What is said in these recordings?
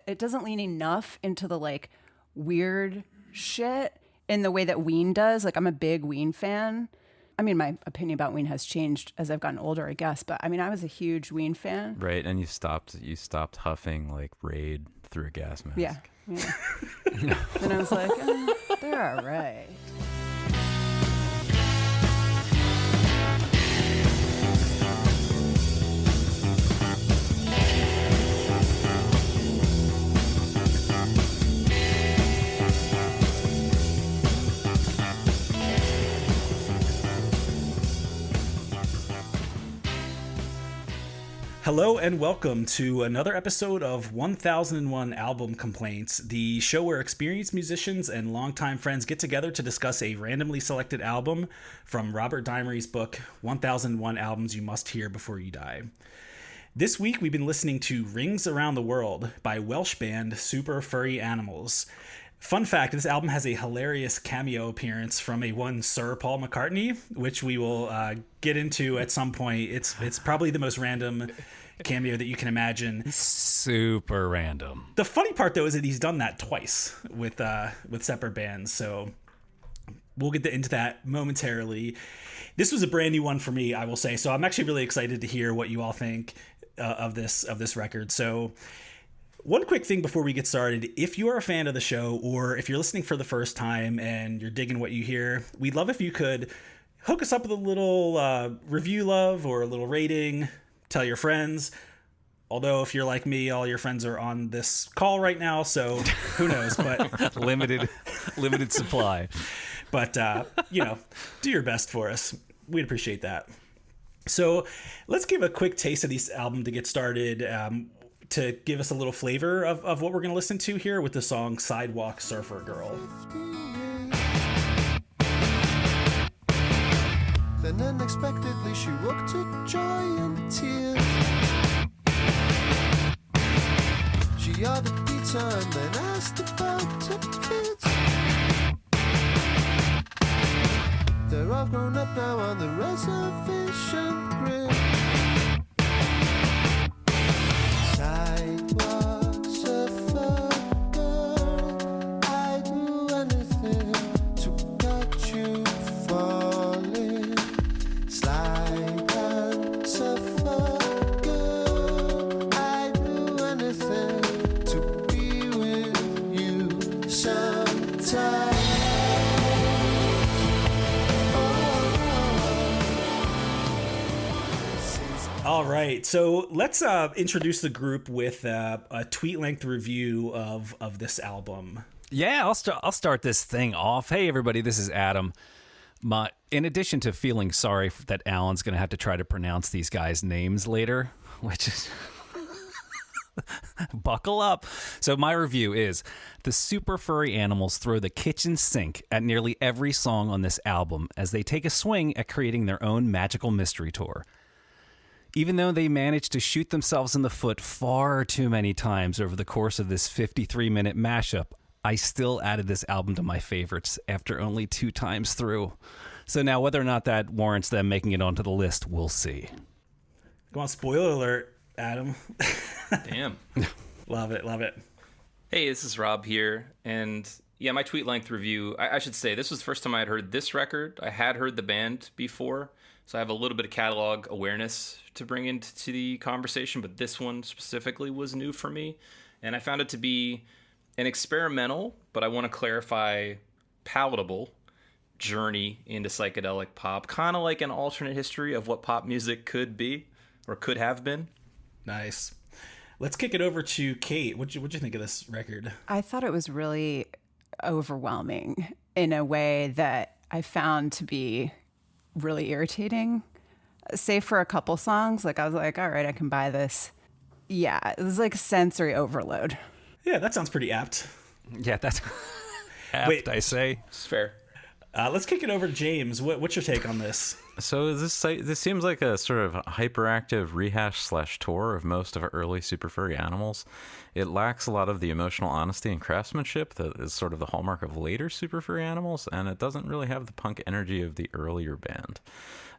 it doesn't lean enough into the like weird shit in the way that Ween does. Like I'm a big Ween fan. I mean, my opinion about Ween has changed as I've gotten older, I guess. But I mean, I was a huge Ween fan. Right, and you stopped huffing like Raid through a gas mask. Yeah. And I was like, they're all right. Hello and welcome to another episode of 1001 Album Complaints, the show where experienced musicians and longtime friends get together to discuss a randomly selected album from Robert Dimery's book, 1001 Albums You Must Hear Before You Die. This week we've been listening to Rings Around the World by Welsh band Super Furry Animals. Fun fact, this album has a hilarious cameo appearance from a one Sir Paul McCartney, which we will get into at some point. It's probably the most random cameo that you can imagine. Super random. The funny part, though, is that he's done that twice with separate bands, so we'll get into that momentarily. This was a brand new one for me, I will say, so I'm actually really excited to hear what you all think of this record. So one quick thing before we get started, if you are a fan of the show or if you're listening for the first time and you're digging what you hear, we'd love if you could hook us up with a little review love or a little rating, tell your friends. Although if you're like me, all your friends are on this call right now, so who knows, but limited supply. But do your best for us. We'd appreciate that. So let's give a quick taste of this album to get started. To give us a little flavor of what we're going to listen to here with the song Sidewalk Surfer Girl. Then unexpectedly she woke to joy and tears. She ordered pizza and then asked about her kids. They're all grown up now on the reservation grid. Sidewalk surfer girl, I'd do anything to catch you falling. Slide and surfer girl, I'd do anything to be with you sometime. All right, so let's introduce the group with a tweet-length review of this album. Yeah, I'll start this thing off. Hey, everybody, this is Adam. In addition to feeling sorry that Alan's going to have to try to pronounce these guys' names later, which is... Buckle up. So my review is, the Super Furry Animals throw the kitchen sink at nearly every song on this album as they take a swing at creating their own magical mystery tour. Even though they managed to shoot themselves in the foot far too many times over the course of this 53-minute mashup, I still added this album to my favorites after only 2 times through. So now whether or not that warrants them making it onto the list, we'll see. Go on, spoiler alert, Adam. Damn. Love it. Hey, this is Rob here. And yeah, my tweet length review, I should say, this was the first time I had heard this record. I had heard the band before, so I have a little bit of catalog awareness to bring into the conversation, but this one specifically was new for me. And I found it to be an experimental, but I want to clarify, palatable journey into psychedelic pop, kind of like an alternate history of what pop music could be or could have been. Nice. Let's kick it over to Kate. What'd you think of this record? I thought it was really overwhelming in a way that I found to be really irritating. Save for a couple songs, like I was like, all right, I can buy this. Yeah, it was like sensory overload. Yeah, that sounds pretty apt. Yeah, that's apt, I say. It's fair. Let's kick it over to James. What's your take on this? So this seems like a sort of hyperactive rehash / tour of most of early Super Furry Animals. It lacks a lot of the emotional honesty and craftsmanship that is sort of the hallmark of later Super Furry Animals, and it doesn't really have the punk energy of the earlier band.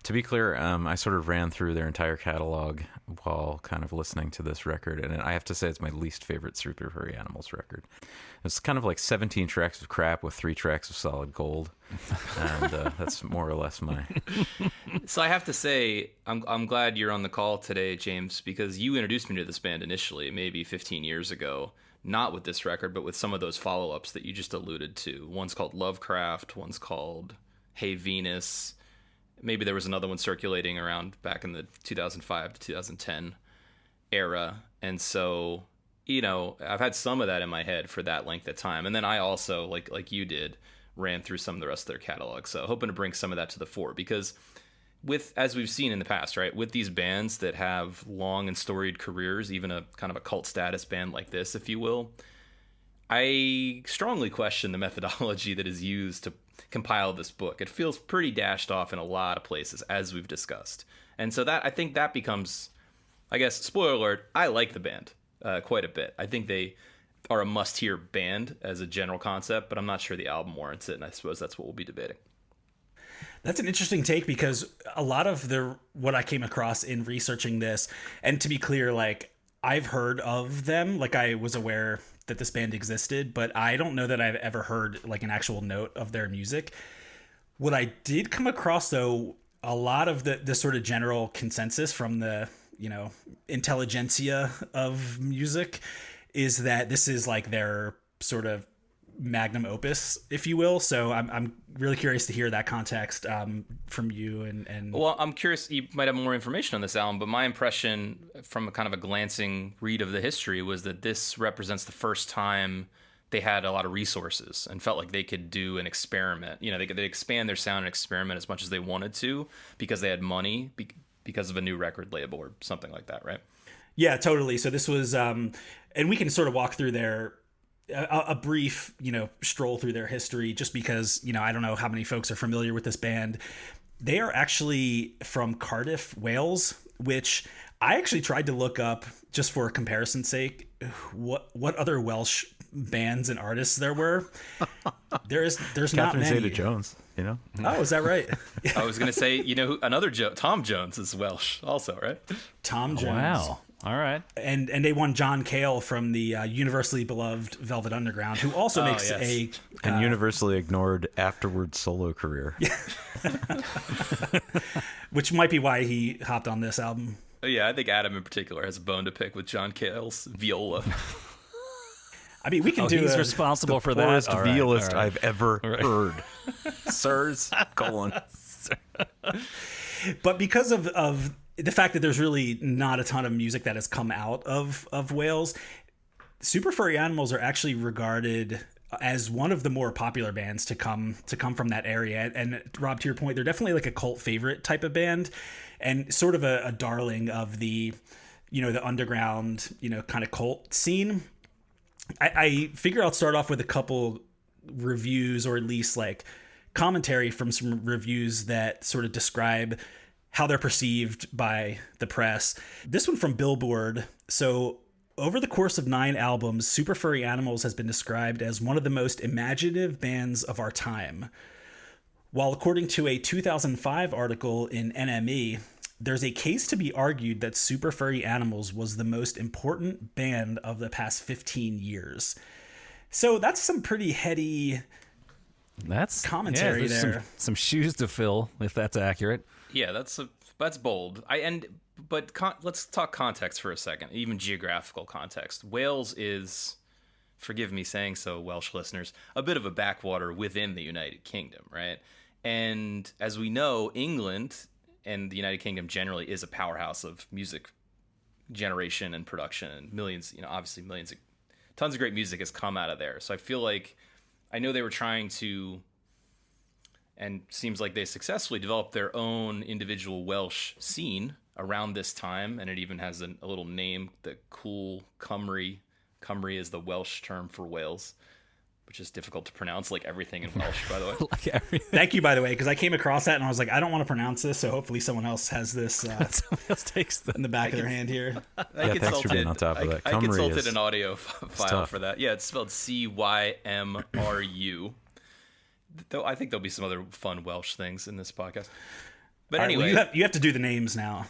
To be clear, I sort of ran through their entire catalog while kind of listening to this record, and I have to say it's my least favorite Super Furry Animals record. It's kind of like 17 tracks of crap with 3 tracks of solid gold, and that's more or less my... So I have to say, I'm glad you're on the call today, James, because you introduced me to this band initially, maybe 15 years ago, not with this record, but with some of those follow-ups that you just alluded to. One's called Lovecraft, one's called Hey Venus. Maybe there was another one circulating around back in the 2005 to 2010 era. And so, you know, I've had some of that in my head for that length of time. And then I also, like you did, ran through some of the rest of their catalog. So hoping to bring some of that to the fore, because with, as we've seen in the past, right, with these bands that have long and storied careers, even a kind of a cult status band like this, if you will, I strongly question the methodology that is used to compile this book. It feels pretty dashed off in a lot of places, as we've discussed. And so that, I think that becomes, I guess, spoiler alert, I like the band quite a bit. I think they are a must-hear band as a general concept, but I'm not sure the album warrants it, and I suppose that's what we'll be debating. That's an interesting take, because a lot of what I came across in researching this, and to be clear, like, I've heard of them, like I was aware that this band existed, but I don't know that I've ever heard like an actual note of their music. What I did come across, though, a lot of the sort of general consensus from the, you know, intelligentsia of music is that this is like their sort of magnum opus, if you will. So I'm really curious to hear that context from you. And well, I'm curious, you might have more information on this album, but my impression from a kind of a glancing read of the history was that this represents the first time they had a lot of resources and felt like they could do an experiment. You know, they could expand their sound and experiment as much as they wanted to because they had money because of a new record label or something like that, right? Yeah, totally. So this was, and we can sort of walk through a brief, you know, stroll through their history, just because, you know, I don't know how many folks are familiar with this band. They are actually from Cardiff, Wales, which I actually tried to look up just for comparison's sake, what other Welsh bands and artists there were. There's not Catherine many. Zeta-Jones, you know? Oh, is that right? I was going to say, you know, another Tom Jones is Welsh also, right? Tom Jones. Wow. All right. And they won John Cale from the universally beloved Velvet Underground, who also makes and universally ignored afterward solo career. Which might be why he hopped on this album. Yeah, I think Adam in particular has a bone to pick with John Cale's viola. I mean, we can do. He's responsible for that. Poorest All right, violist all right. I've ever heard. Sirs, colon. But because of the fact that there's really not a ton of music that has come out of Wales, Super Furry Animals are actually regarded as one of the more popular bands to come from that area. And Rob, to your point, they're definitely like a cult favorite type of band, and sort of a darling of the, you know, the underground, you know, kind of cult scene. I figure I'll start off with a couple reviews, or at least like commentary from some reviews that sort of describe how they're perceived by the press. This one from Billboard. So, over the course of 9 albums, Super Furry Animals has been described as one of the most imaginative bands of our time. While according to a 2005 article in NME, there's a case to be argued that Super Furry Animals was the most important band of the past 15 years. So that's some pretty heady commentary there. Some shoes to fill, if that's accurate. Yeah, that's bold. Let's talk context for a second, even geographical context. Wales is, forgive me saying so, Welsh listeners, a bit of a backwater within the United Kingdom, right? And as we know, England and the United Kingdom generally is a powerhouse of music generation and production, and millions, you know, obviously tons of great music has come out of there. So I feel like, I know they were trying to, and seems like they successfully developed their own individual Welsh scene around this time, and it even has a little name, the cool Cymru. Cymru is the Welsh term for Wales. which is difficult to pronounce, like everything in Welsh, by the way. Like everything. Thank you, by the way, because I came across that and I was like, I don't want to pronounce this, so hopefully someone else has this Somebody else takes in the back of their hand here. I Yeah, thanks for being on top of that. I Cymru consulted is- an audio file tough. for that. Yeah, it's spelled Cymru. Though I think there'll be some other fun Welsh things in this podcast. But All right, well, anyway, you have to do the names now.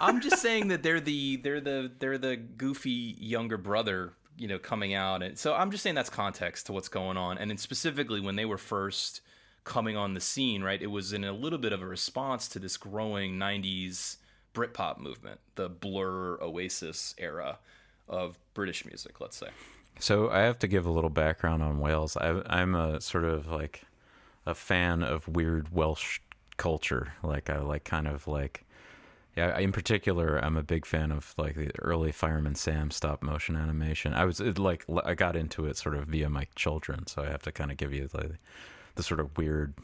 I'm just saying that they're the goofy younger brother, coming out, and so I'm just saying that's context to what's going on. And then specifically when they were first coming on the scene, right, it was in a little bit of a response to this growing '90s Britpop movement, the Blur, Oasis era of British music, let's say. So I have to give a little background on Wales. I'm a sort of like a fan of weird Welsh culture. Like I like kind of like, yeah. In particular, I'm a big fan of like the early Fireman Sam stop motion animation. I got into it sort of via my children, so I have to kind of give you the sort of weird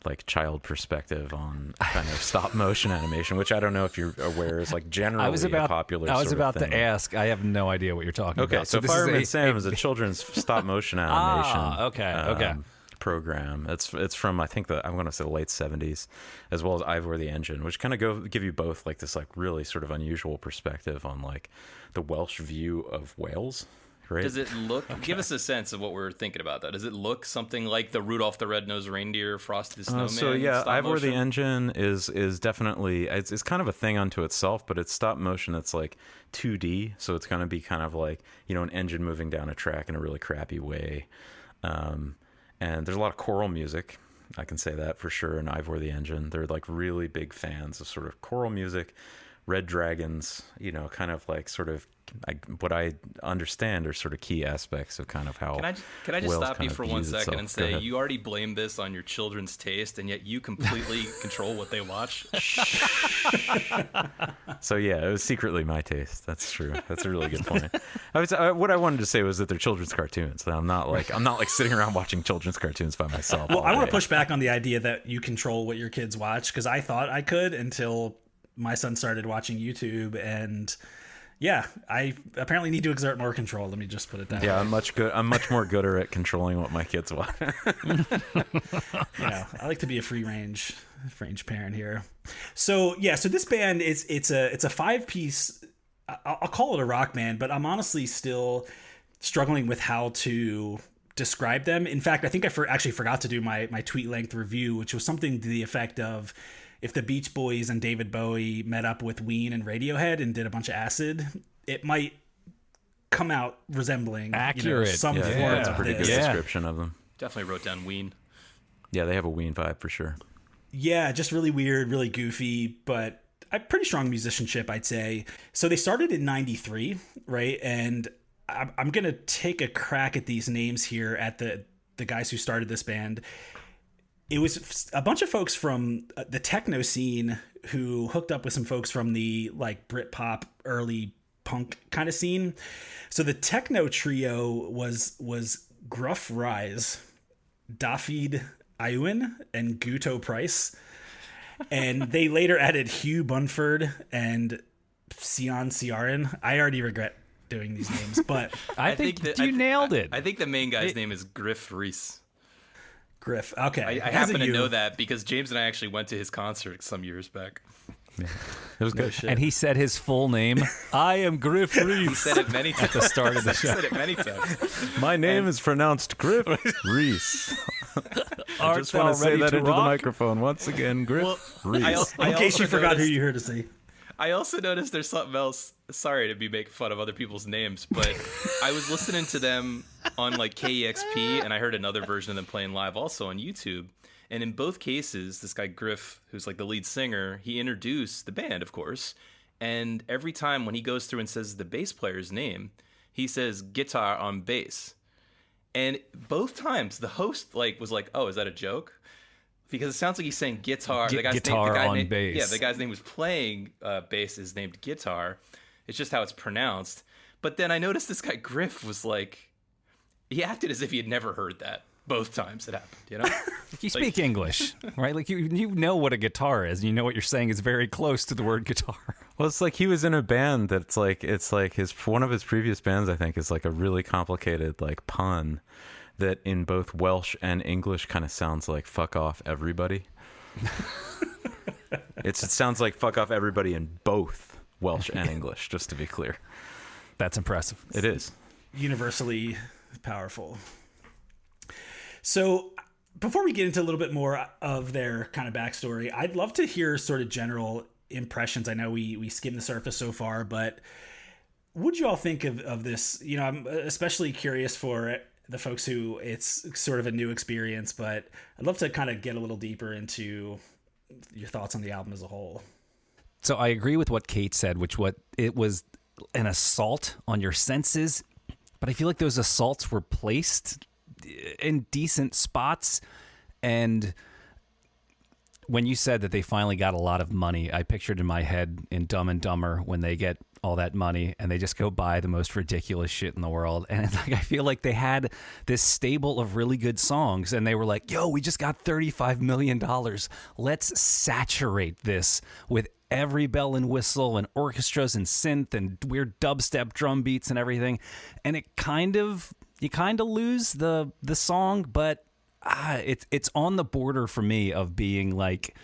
like child perspective on kind of stop motion animation, which I don't know if you're aware is like generally a popular I was sort about of thing. to ask. I have no idea what you're talking Okay, about. so this Fireman is Sam is a children's stop motion animation. okay. Program. It's from I think I'm going to say the late 70s, as well as Ivor the Engine, which kind of give you both like this like really sort of unusual perspective on like the Welsh view of Wales. Right? Does it look? Give us a sense of what we're thinking about. That does it look something like the Rudolph the Red-Nosed Reindeer, Frosty the Snowman? So yeah, stop Ivor the motion? Engine is definitely it's kind of a thing unto itself, but it's stop motion. It's like 2D, so it's going to be kind of like an engine moving down a track in a really crappy way. And there's a lot of choral music. I can say that for sure. In Ivor the Engine, they're like really big fans of sort of choral music. Red Dragons, kind of like sort of what I understand are sort of key aspects of kind of how. Can I just Wales stop you kind of for 1 views second itself. and Go say ahead. you already blamed this on your children's taste, and yet you completely control what they watch? So yeah, it was secretly my taste. That's true. That's a really good point. What I wanted to say was that they're children's cartoons. I'm not like sitting around watching children's cartoons by myself. Well, all I want day. to push back on the idea that you control what your kids watch, because I thought I could until my son started watching YouTube, and yeah, I apparently need to exert more control. Let me just put it that way. Yeah, I'm much more gooder at controlling what my kids watch. Yeah, I like to be a free range parent here. So yeah, so this band it's a 5-piece. I'll call it a rock band, but I'm honestly still struggling with how to describe them. In fact, I think I actually forgot to do my tweet length review, which was something to the effect of, if the Beach Boys and David Bowie met up with Ween and Radiohead and did a bunch of acid, it might come out resembling Accurate. some Yeah, form that's a of pretty this. good Yeah. description of them. Definitely wrote down Ween. Yeah, they have a Ween vibe for sure. Yeah, just really weird, really goofy, but a pretty strong musicianship, I'd say. So they started in '93, right? And I'm going to take a crack at these names here at the guys who started this band. It was a bunch of folks from the techno scene who hooked up with some folks from the like Britpop early punk kind of scene. So the techno trio was Gruff Rise, Dafydd Iwan, and Guto Price. And they later added Hugh Bunford and Sion Ciaran. I already regret doing these names, but I think you nailed it. I think the main guy's name is Griff Rhys. Griff. Okay. I As happen a to you. know that because James and I actually went to his concert some years back. It was good. And he said his full name. I am Griff He Reeves. said it many times. At the start of the He show. said it many times. My name is pronounced Griff Reese. I Art just want thou to say ready that to into the rock? microphone once again, Griff Reese. In case you also forgot who noticed- you heard us say. I also noticed there's something else. Sorry to be making fun of other people's names, but I was listening to them on like KEXP, and I heard another version of them playing live also on YouTube. And in both cases, this guy Griff, who's like the lead singer, he introduced the band, of course. And every time when he goes through and says the bass player's name, he says guitar on bass. And both times the host was like, "Oh, is that a joke?" Because it sounds like he's saying guitar. Guitar on bass. Yeah, the guy's name was playing bass is named guitar. It's just how it's pronounced. But then I noticed this guy Griff was like, he acted as if he had never heard that both times it happened. You know, You speak English, right? Like you know what a guitar is, and you know what you're saying is very close to the word guitar. Well, it's like he was in a band that's like his one of his previous bands. I think is like a really complicated like pun that in both Welsh and English kind of sounds like "fuck off everybody." It sounds like "fuck off everybody" in both Welsh and English, just to be clear. That's impressive. It is. Universally powerful. So before we get into a little bit more of their kind of backstory, I'd love to hear sort of general impressions. I know we skimmed the surface so far, but what do you all think of this? You know, I'm especially curious for the folks who it's sort of a new experience, but I'd love to kind of get a little deeper into your thoughts on the album as a whole. So I agree with what Kate said, it was an assault on your senses, but I feel like those assaults were placed in decent spots. And when you said that they finally got a lot of money, I pictured in my head in Dumb and Dumber when they get all that money and they just go buy the most ridiculous shit in the world. And it's like, I feel like they had this stable of really good songs and they were like, yo, we just got $35 million. Let's saturate this with every bell and whistle and orchestras and synth and weird dubstep drum beats and everything. And you kind of lose the song, but it's on the border for me of being like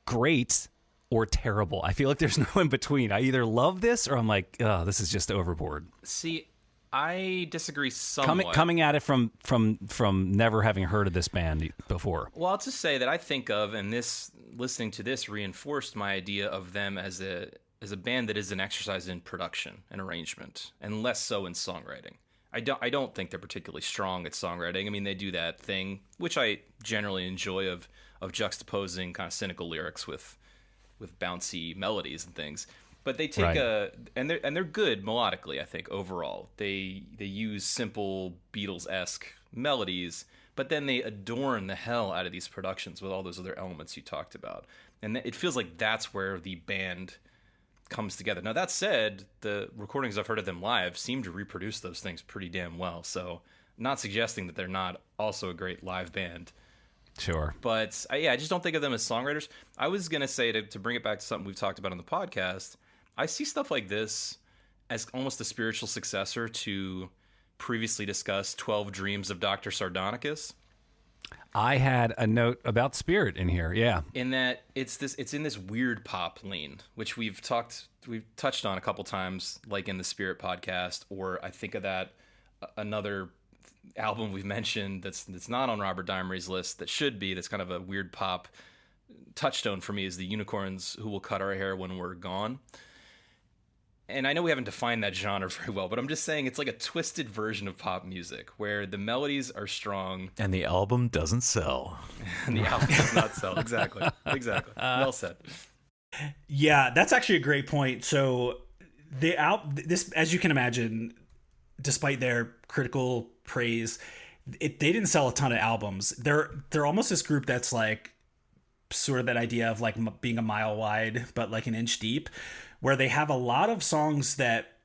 great or terrible. I feel like there's no in between. I either love this or I'm like, oh, this is just overboard. See, I disagree somewhat. Coming at it from never having heard of this band before. Well, I'll just say that I think of, and this listening to this reinforced my idea of them as a band that is an exercise in production and arrangement, and less so in songwriting. I don't think they're particularly strong at songwriting. I mean, they do that thing, which I generally enjoy, of juxtaposing kind of cynical lyrics with bouncy melodies and things. But they take and they're good melodically, I think, overall. They use simple Beatles-esque melodies, but then they adorn the hell out of these productions with all those other elements you talked about. And it feels like that's where the band comes together. Now, that said, the recordings I've heard of them live seem to reproduce those things pretty damn well. So I'm not suggesting that they're not also a great live band. Sure. But I just don't think of them as songwriters. I was going to say, to bring it back to something we've talked about on the podcast, I see stuff like this as almost a spiritual successor to previously discussed 12 Dreams of Dr. Sardonicus. I had a note about Spirit in here, yeah. In that it's in this weird pop lane, which we've touched on a couple times, like in the Spirit podcast, or I think of that another album we've mentioned that's not on Robert Dimery's list that should be, that's kind of a weird pop touchstone for me, is the Unicorns Who Will Cut Our Hair When We're Gone. And I know we haven't defined that genre very well, but I'm just saying it's like a twisted version of pop music where the melodies are strong. And the album doesn't sell. And the album does not sell. Exactly. Well said. Yeah, that's actually a great point. So this, as you can imagine, despite their critical praise, they didn't sell a ton of albums. They're almost this group that's like sort of that idea of like being a mile wide, but like an inch deep, where they have a lot of songs that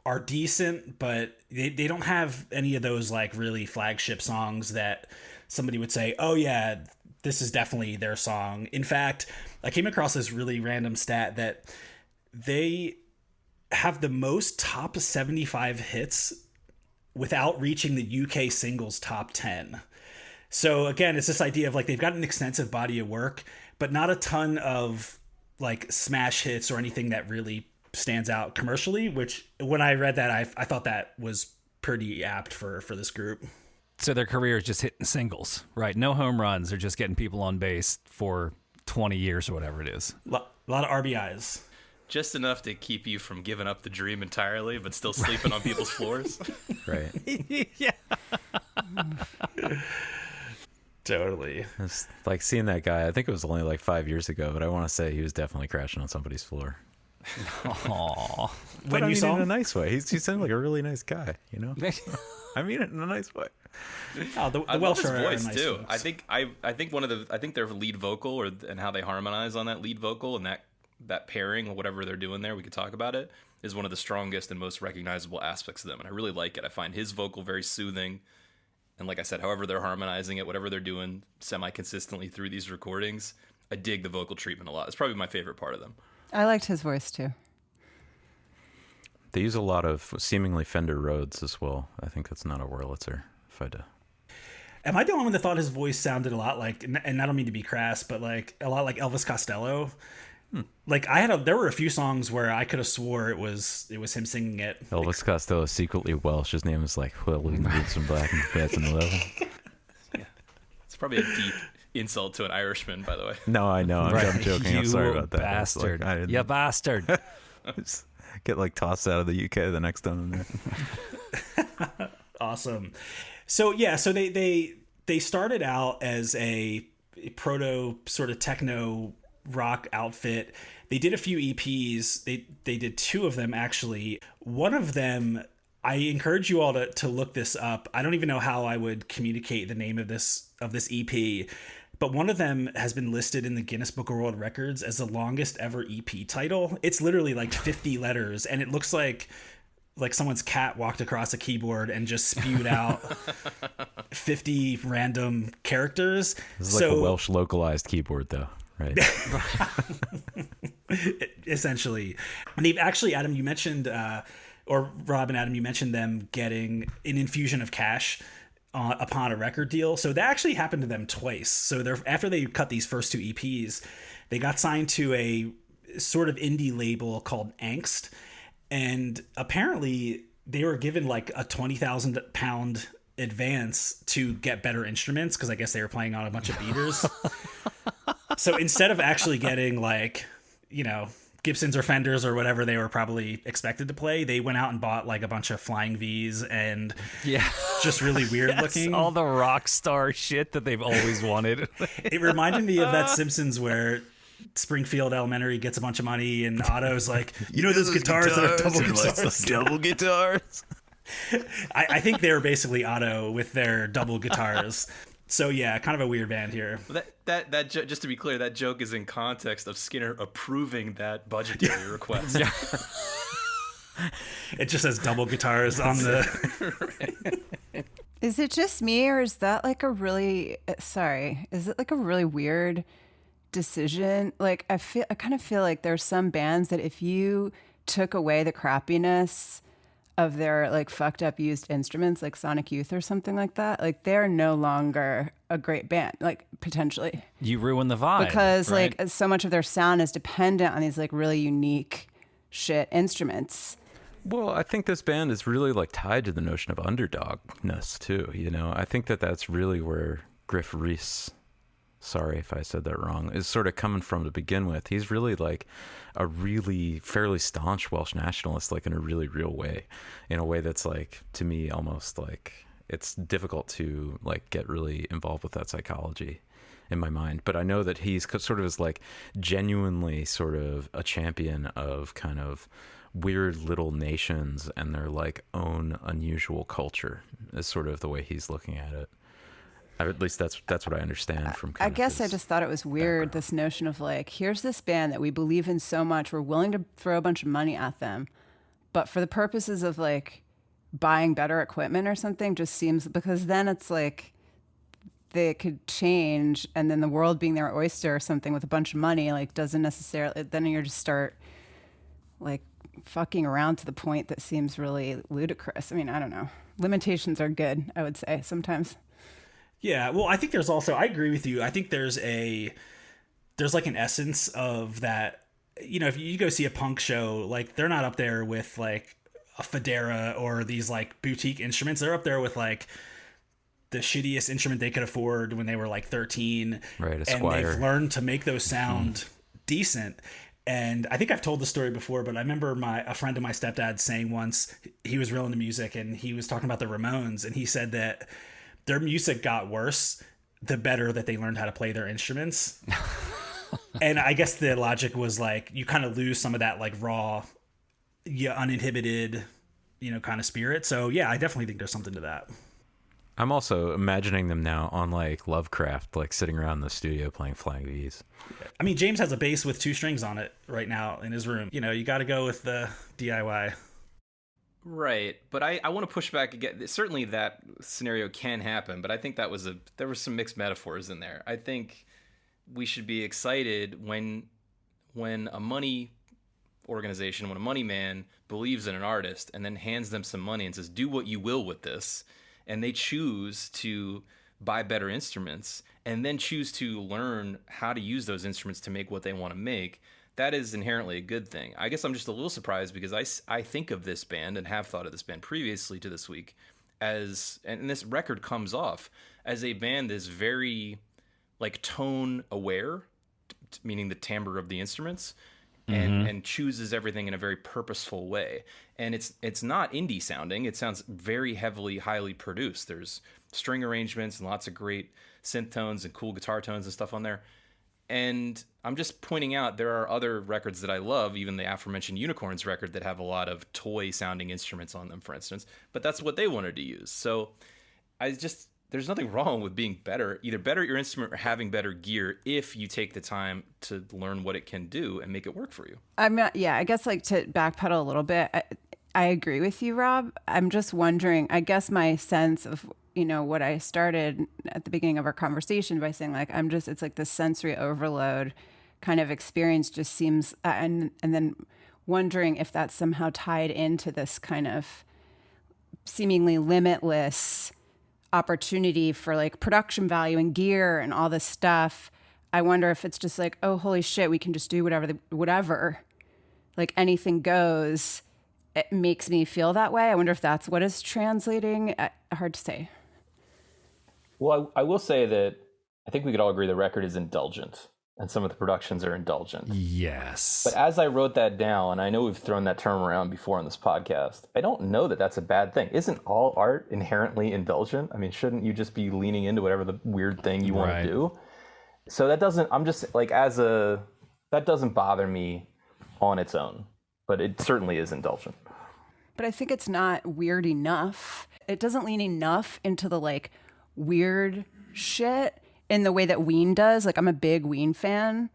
are decent, but they don't have any of those like really flagship songs that somebody would say, oh yeah, this is definitely their song. In fact, I came across this really random stat that they have the most top 75 hits without reaching the UK singles top 10. So again, it's this idea of like they've got an extensive body of work, but not a ton of like smash hits or anything that really stands out commercially, which when I read that, I thought that was pretty apt for this group. So their career is just hitting singles, right? No home runs. They're just getting people on base for 20 years or whatever it is. A lot of RBIs. Just enough to keep you from giving up the dream entirely, but still sleeping on people's floors. Right. Yeah. Totally. It's like seeing that guy. I think it was only like 5 years ago, but I want to say he was definitely crashing on somebody's floor. Aww. When I you mean, saw in a him? nice way. He seemed like a really nice guy, you know? I mean it in a nice way. Oh, the I love Welsh his are voice nice too. folks. I think their lead vocal and how they harmonize on that lead vocal and that pairing or whatever they're doing there, we could talk about it, is one of the strongest and most recognizable aspects of them, and I really like it. I find his vocal very soothing, and like I said, however they're harmonizing it, whatever they're doing semi-consistently through these recordings, I dig the vocal treatment a lot. It's probably my favorite part of them. I liked his voice too. They use a lot of seemingly Fender Rhodes as well. I think that's not a Wurlitzer. if I do. Am I the only one that thought his voice sounded a lot like, and I don't mean to be crass, but like a lot like Elvis Costello? Like there were a few songs where I could have swore it was him singing it. Elvis Costello is secretly Welsh. His name is like, well, we can get some black and fats and level. It's probably a deep insult to an Irishman, by the way. No, I know. I'm joking. I'm sorry about that. Bastard. Like, you bastard. Get like tossed out of the UK the next time I'm there. Awesome. So yeah, so they started out as a proto sort of techno rock outfit. They did a few EPs. They did two of them actually. One of them, I encourage you all to look this up. I don't even know how I would communicate the name of this EP, but one of them has been listed in the Guinness Book of World Records as the longest ever EP title. It's literally like 50 letters, and it looks like someone's cat walked across a keyboard and just spewed out 50 random characters. This is like a Welsh localized keyboard, though, right? Essentially. And actually, Adam, you mentioned, or Rob and Adam, you mentioned them getting an infusion of cash upon a record deal. So that actually happened to them twice. So after they cut these first two EPs, they got signed to a sort of indie label called Angst. And apparently they were given like a £20,000 advance to get better instruments, because I guess they were playing on a bunch of beaters. So instead of actually getting like, Gibsons or Fenders or whatever they were probably expected to play, they went out and bought like a bunch of Flying V's and just really weird looking. All the rock star shit that they've always wanted. It reminded me of that Simpsons where Springfield Elementary gets a bunch of money and Otto's like, those guitars that are double guitars. Double guitars. I think they were basically Otto with their double guitars. So yeah, kind of a weird band here. That just to be clear, that joke is in context of Skinner approving that budgetary request. Yeah. It just says double guitars on the. Is it just me, or is that like a really is it like a really weird decision? Like I kind of feel like there's some bands that if you took away the crappiness of their like fucked up used instruments, like Sonic Youth or something like that, like they're no longer a great band, like potentially. You ruin the vibe. Because right? like so much of their sound is dependent on these like really unique shit instruments. Well, I think this band is really like tied to the notion of underdogness too. I think that's really where Griff Rhys, sorry if I said that wrong, is sort of coming from to begin with. He's really like a really fairly staunch Welsh nationalist, like in a really real way, in a way that's like, to me, almost like it's difficult to like get really involved with that psychology in my mind. But I know that he's sort of is like genuinely sort of a champion of kind of weird little nations and their like own unusual culture is sort of the way he's looking at it. At least that's what I understand from kind I of guess I his just thought it was weird, background. this notion of like, here's this band that we believe in so much, we're willing to throw a bunch of money at them, but for the purposes of like buying better equipment or something, just seems, because then it's like they could change, and then the world being their oyster or something with a bunch of money like doesn't necessarily, then you just start like fucking around to the point that seems really ludicrous. I mean, I don't know. Limitations are good, I would say, sometimes. Yeah, well, I think there's also, I agree with you. I think there's like an essence of that, if you go see a punk show, like they're not up there with like a Federa or these like boutique instruments. They're up there with like the shittiest instrument they could afford when they were like 13. Right, a and Squire. they've learned to make those sound decent. And I think I've told the story before, but I remember a friend of my stepdad saying once, he was real into music and he was talking about the Ramones, and he said that their music got worse the better that they learned how to play their instruments. And I guess the logic was like, you kind of lose some of that like raw, uninhibited, kind of spirit. So yeah, I definitely think there's something to that. I'm also imagining them now on like Lovecraft, like sitting around in the studio playing Flying V's. I mean, James has a bass with 2 strings on it right now in his room. You got to go with the DIY. Right, but I want to push back again. Certainly that scenario can happen, but I think there were some mixed metaphors in there. I think we should be excited when a money organization, when a money man believes in an artist and then hands them some money and says, do what you will with this. and they choose to buy better instruments and then choose to learn how to use those instruments to make what they want to make, that is inherently a good thing. I guess I'm just a little surprised because I think of this band and have thought of this band previously to this week as, and this record comes off as a band that's very like tone aware, meaning the timbre of the instruments, and chooses everything in a very purposeful way. And it's not indie sounding. It sounds very heavily, highly produced. There's string arrangements and lots of great synth tones and cool guitar tones and stuff on there. And I'm just pointing out there are other records that I love, even the aforementioned Unicorns record, that have a lot of toy sounding instruments on them, for instance, but that's what they wanted to use. So there's nothing wrong with being better, either better at your instrument or having better gear if you take the time to learn what it can do and make it work for you. I guess like to backpedal a little bit, I agree with you, Rob. I'm just wondering, I guess my sense of, what I started at the beginning of our conversation by saying like, it's like the sensory overload kind of experience just seems, and then wondering if that's somehow tied into this kind of seemingly limitless opportunity for like production value and gear and all this stuff. I wonder if it's just like, oh, holy shit, we can just do whatever, like anything goes. It makes me feel that way. I wonder if that's what is translating. Hard to say. Well, I will say that I think we could all agree the record is indulgent and some of the productions are indulgent. Yes. But as I wrote that down, and I know we've thrown that term around before on this podcast, I don't know that that's a bad thing. Isn't all art inherently indulgent? I mean, shouldn't you just be leaning into whatever the weird thing you want to do? So that doesn't, I'm just like, that doesn't bother me on its own, but it certainly is indulgent. But I think it's not weird enough. It doesn't lean enough into the like weird shit in the way that Ween does. Like I'm a big Ween fan.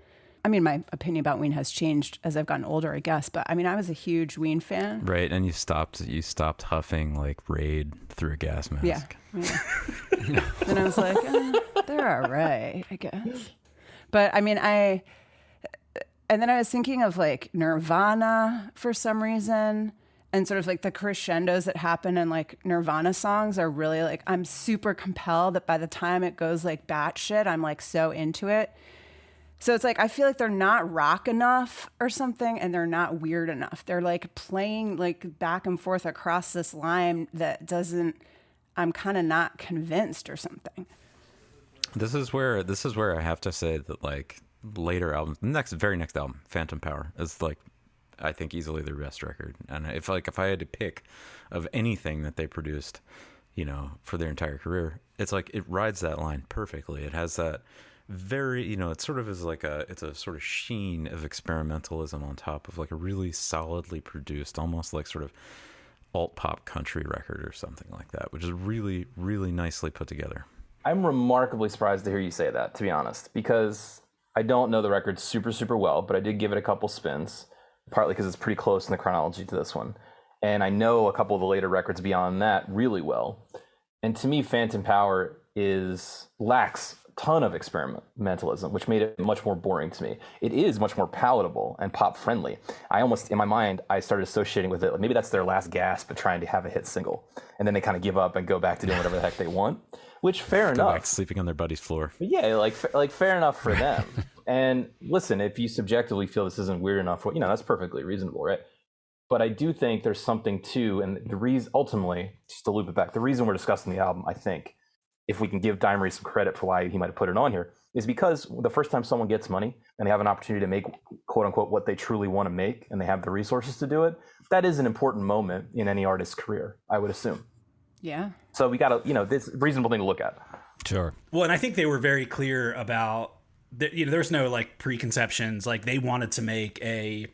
I mean, my opinion about Ween has changed as I've gotten older, I guess. But I mean, I was a huge Ween fan. Right, and you stopped huffing like Raid through a gas mask. Yeah. And I was like, they're all right, I guess. But I mean, and then I was thinking of like Nirvana for some reason. And sort of like the crescendos that happen in like Nirvana songs are really like, I'm super compelled that by the time it goes like batshit, I'm like so into it. So it's like, I feel like they're not rock enough or something, and they're not weird enough. They're like playing like back and forth across this line that I'm kind of not convinced or something. This is where I have to say that like later albums, very next album, Phantom Power, is like, I think easily their best record. And if I had to pick of anything that they produced, for their entire career, it's like it rides that line perfectly. It has that very, it sort of is like it's a sort of sheen of experimentalism on top of like a really solidly produced, almost like sort of alt pop country record or something like that, which is really, really nicely put together. I'm remarkably surprised to hear you say that, to be honest, because I don't know the record super, super well, but I did give it a couple spins. Partly because it's pretty close in the chronology to this one. And I know a couple of the later records beyond that really well. And to me, Phantom Power lacks a ton of experimentalism, which made it much more boring to me. It is much more palatable and pop friendly. I almost, in my mind, I started associating with it. Like maybe that's their last gasp at trying to have a hit single. And then they kind of give up and go back to doing whatever the heck they want, which fair enough. Go back to sleeping on their buddy's floor. But yeah, like fair enough for them. And listen, if you subjectively feel this isn't weird enough, that's perfectly reasonable, right? But I do think there's something to, and the reason, ultimately, just to loop it back, the reason we're discussing the album, I think, if we can give Dimery some credit for why he might have put it on here, is because the first time someone gets money and they have an opportunity to make, quote unquote, what they truly want to make, and they have the resources to do it, that is an important moment in any artist's career, I would assume. Yeah. So we got to, this is a reasonable thing to look at. Sure. Well, and I think they were very clear about, there's no like preconceptions. Like they wanted to make a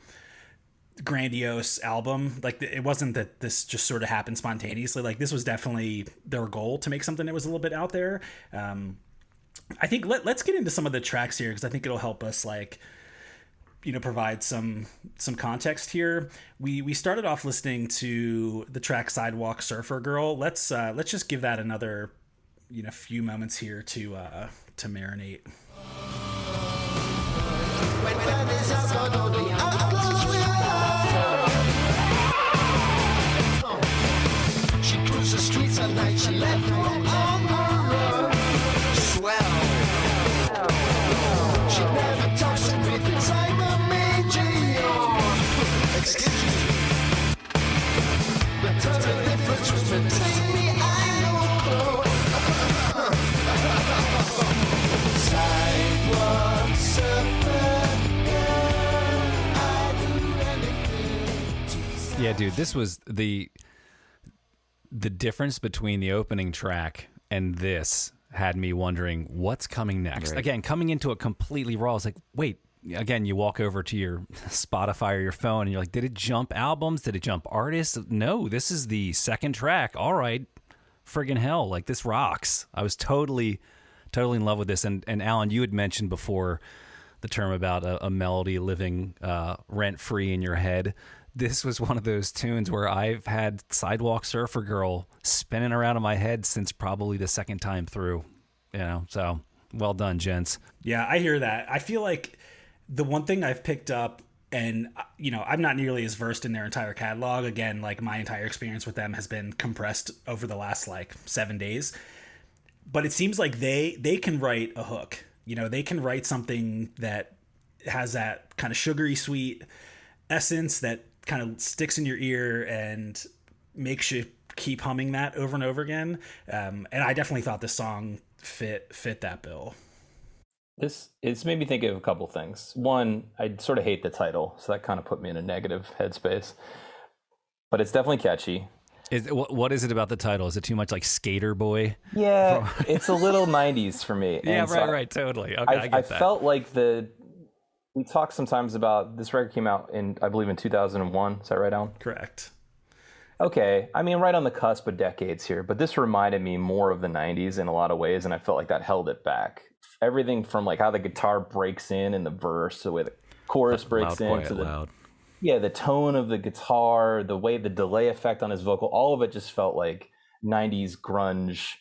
grandiose album. Like it wasn't that this just sort of happened spontaneously. Like this was definitely their goal to make something that was a little bit out there. I think let's get into some of the tracks here, because I think it'll help us like, provide some context here. We started off listening to the track Sidewalk Surfer Girl. Let's just give that another few moments here to marinate. She cruises the streets Tonight she left home on the run. Swell. She never talks to me the time I made you. Excuse me. But there's a difference between me I know. Sidewalk surfer, I do anything to Yeah, dude, this was the difference between the opening track and this had me wondering what's coming next. Right. Again, coming into it completely raw. It's like, wait, again, you walk over to your Spotify or your phone and you're like, did it jump albums? Did it jump artists? No, this is the second track. All right, friggin' hell, like this rocks. I was totally in love with this. And Alan, you had mentioned before the term about a melody living rent-free in your head. This was one of those tunes where I've had Sidewalk Surfer Girl spinning around in my head since probably the second time through, so well done, gents. Yeah, I hear that. I feel like the one thing I've picked up, and I'm not nearly as versed in their entire catalog. Again, like my entire experience with them has been compressed over the last 7 days. But it seems like they can write a hook. They can write something that has that kind of sugary sweet essence that kind of sticks in your ear and makes you keep humming that over and over again. And I definitely thought this song fit that bill. It's made me think of a couple things. One, I sort of hate the title, so that kind of put me in a negative headspace. But it's definitely catchy. What is it about the title? Is it too much like Skater Boy? Yeah, it's a little 90s for me. Yeah, and so right, totally. Okay, I get that. felt like we talk sometimes about this record came out I believe in 2001. Is that right, Alan? Correct. Okay, I mean, right on the cusp of decades here, but this reminded me more of the 90s in a lot of ways, and I felt like that held it back. Everything from like how the guitar breaks in the verse, the way the chorus breaks in, quiet, loud. Yeah, the tone of the guitar, the way the delay effect on his vocal, all of it just felt like 90s grunge,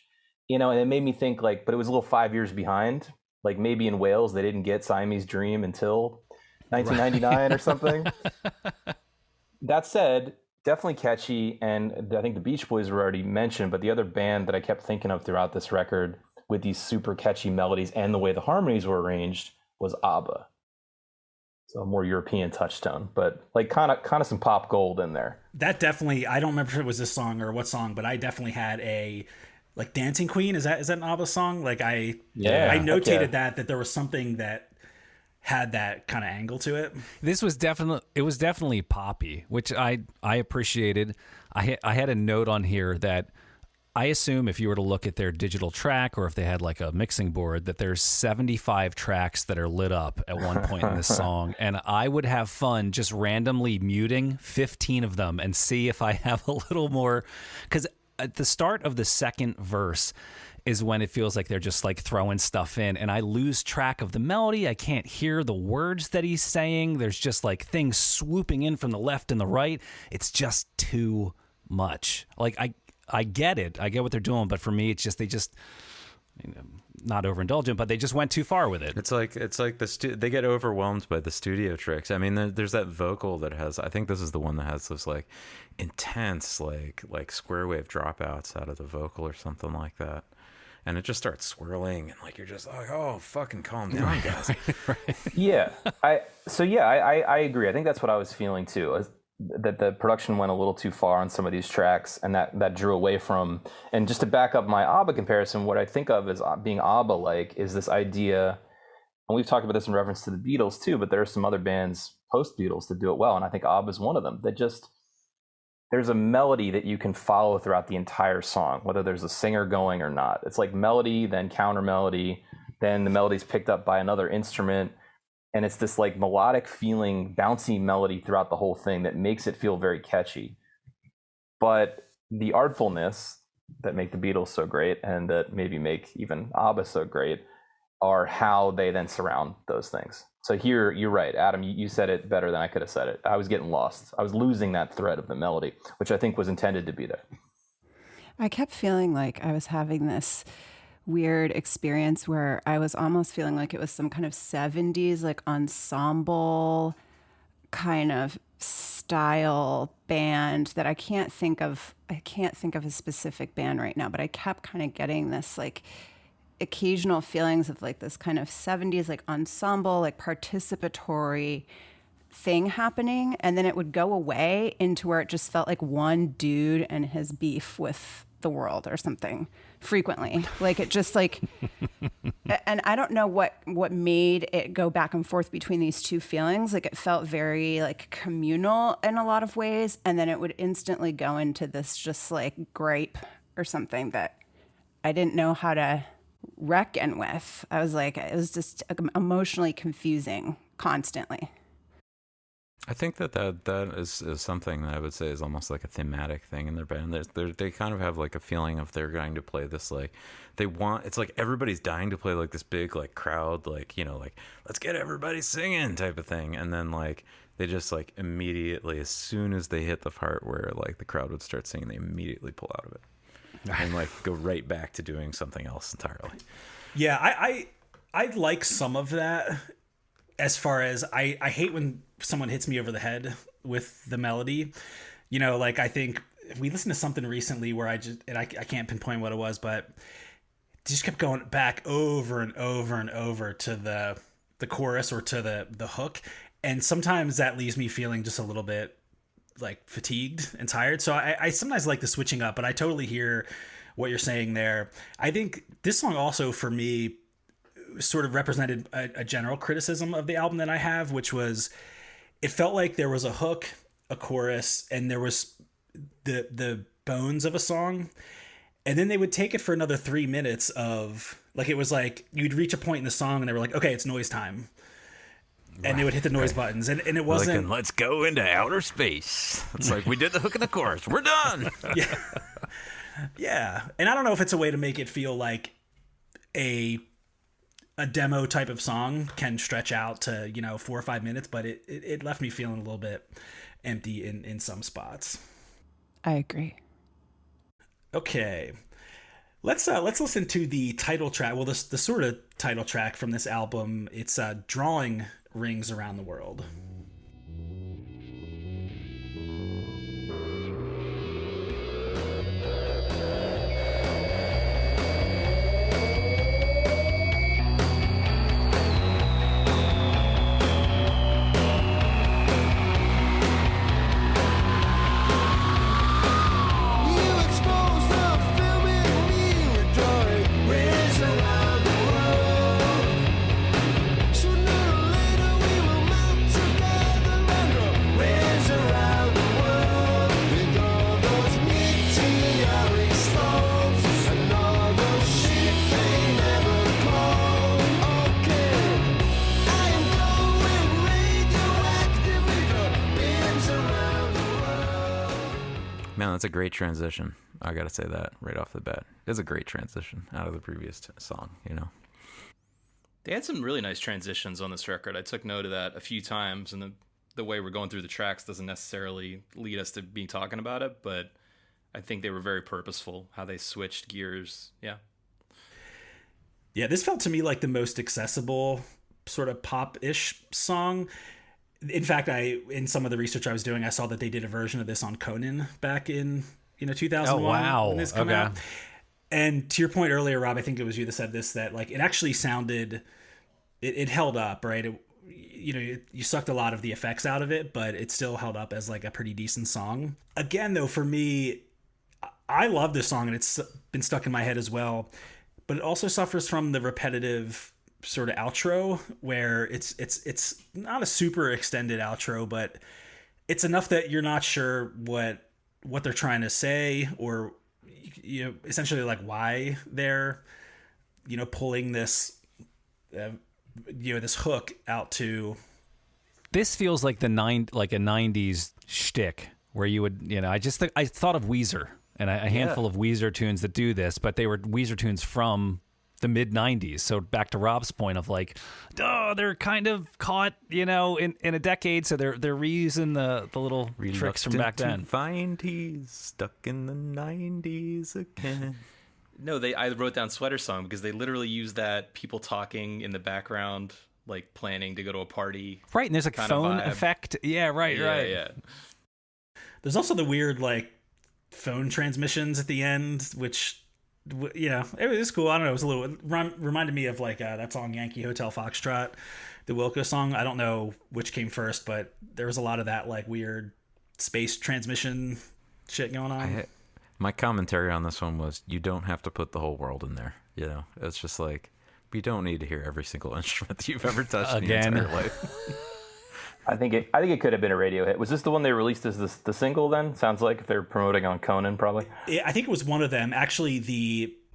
and it made me think but it was a little 5 years behind. Like maybe in Wales, they didn't get Siamese Dream until 1999 or something. That said, definitely catchy. And I think the Beach Boys were already mentioned, but the other band that I kept thinking of throughout this record with these super catchy melodies and the way the harmonies were arranged was ABBA. So a more European touchstone, but kind of some pop gold in there. That definitely, I don't remember if it was this song or what song, but I definitely had a Dancing Queen. Is that an ABBA song? I notated that there was something that had that kind of angle to it. This was definitely poppy, which I appreciated. I had a note on here that I assume if you were to look at their digital track or if they had a mixing board, that there's 75 tracks that are lit up at one point in this song. And I would have fun just randomly muting 15 of them and see if I have a little more, because at the start of the second verse is when it feels like they're just throwing stuff in, and I lose track of the melody. I can't hear the words that he's saying. There's just things swooping in from the left and the right. It's just too much. I get it. I get what they're doing, but for me, it's just not overindulgent, but they just went too far with it. It's like they get overwhelmed by the studio tricks. I mean, there's that vocal that has. I think this is the one that has those intense square wave dropouts out of the vocal or something like that, and it just starts swirling and you're just oh, fucking calm down, guys. Right. Yeah, I agree. I think that's what I was feeling too. That the production went a little too far on some of these tracks, and that drew away from. And just to back up my ABBA comparison, what I think of as being ABBA is this idea, and we've talked about this in reference to the Beatles too, but there are some other bands post Beatles that do it well, and I think ABBA is one of them. That just there's a melody that you can follow throughout the entire song, whether there's a singer going or not. It's melody, then counter melody, then the melody's picked up by another instrument. And it's this melodic feeling, bouncy melody throughout the whole thing that makes it feel very catchy. But the artfulness that make the Beatles so great, and that maybe make even ABBA so great, are how they then surround those things. So here, you're right, Adam, you said it better than I could have said it. I was getting lost. I was losing that thread of the melody, which I think was intended to be there. I kept feeling like I was having this weird experience where I was almost feeling like it was some kind of 70s ensemble kind of style band that I can't think of a specific band right now, but I kept kind of getting this like occasional feelings of like this kind of 70s like ensemble, like participatory thing happening, and then it would go away into where it just felt like one dude and his beef with the world or something frequently. Like it just like and I don't know what made it go back and forth between these two feelings. Like it felt very like communal in a lot of ways, and then it would instantly go into this just like gripe or something that I didn't know how to reckon with. I was like, it was just emotionally confusing constantly. I think that is something that I would say is almost like a thematic thing in their band. They kind of have like a feeling of they're going to play this like it's like everybody's dying to play like this big like crowd like, you know, like let's get everybody singing type of thing, and then like they just like immediately, as soon as they hit the part where like the crowd would start singing, they immediately pull out of it and like go right back to doing something else entirely. Yeah, I like some of that. As far as I hate when someone hits me over the head with the melody, you know, like I think we listened to something recently where I can't pinpoint what it was, but it just kept going back over and over and over to the chorus or to the hook, and sometimes that leaves me feeling just a little bit like fatigued and tired. So I sometimes like the switching up, but I totally hear what you're saying there. I think this song also for me sort of represented a general criticism of the album that I have, which was it felt like there was a hook, a chorus, and there was the bones of a song, and then they would take it for another 3 minutes of like, it was like you'd reach a point in the song and they were like, okay, it's noise time, and they would hit the noise buttons, and it wasn't like, let's go into outer space. It's like we did the hook and the chorus, we're done. Yeah, and I don't know if it's a way to make it feel like a demo type of song can stretch out to, you know, 4 or 5 minutes, but it left me feeling a little bit empty in some spots. I agree. Okay, let's listen to the title track. Well, the sort of title track from this album. It's Drawing Rings Around the World. Man, that's a great transition. I gotta say that right off the bat. It's a great transition out of the previous song, you know? They had some really nice transitions on this record. I took note of that a few times, and the way we're going through the tracks doesn't necessarily lead us to be talking about it, but I think they were very purposeful, how they switched gears. Yeah. Yeah, this felt to me like the most accessible sort of pop-ish song. In fact, in some of the research I was doing, I saw that they did a version of this on Conan back in 2001. Oh, wow. When this came Okay. out. And to your point earlier, Rob, I think it was you that said this, that like it actually sounded, it held up, right? You sucked a lot of the effects out of it, but it still held up as like a pretty decent song. Again, though, for me, I love this song and it's been stuck in my head as well, but it also suffers from the repetitive sort of outro where it's not a super extended outro, but it's enough that you're not sure what they're trying to say, or essentially like why they're pulling this this hook out to. This feels like a 90s shtick where you would, I thought of Weezer and a handful of Weezer tunes that do this, but they were Weezer tunes from the mid 90s. So back to Rob's point of like, they're kind of caught, in a decade. So they're reusing the little tricks from back then. Find he's stuck in the 90s again. No, I wrote down Sweater Song because they literally use that people talking in the background like planning to go to a party. Right, and there's like kind of phone vibe. effect. Yeah, right, right. Yeah. There's also the weird like phone transmissions at the end, which it was cool. I don't know. It was a little reminded me of like that song Yankee Hotel Foxtrot, the Wilco song. I don't know which came first, but there was a lot of that like weird space transmission shit going on. My commentary on this one was you don't have to put the whole world in there. You know, it's just like we don't need to hear every single instrument that you've ever touched in your entire life. I think it could have been a radio hit. Was this the one they released as the single then? Sounds like if they're promoting on Conan, probably. I think it was one of them. Actually,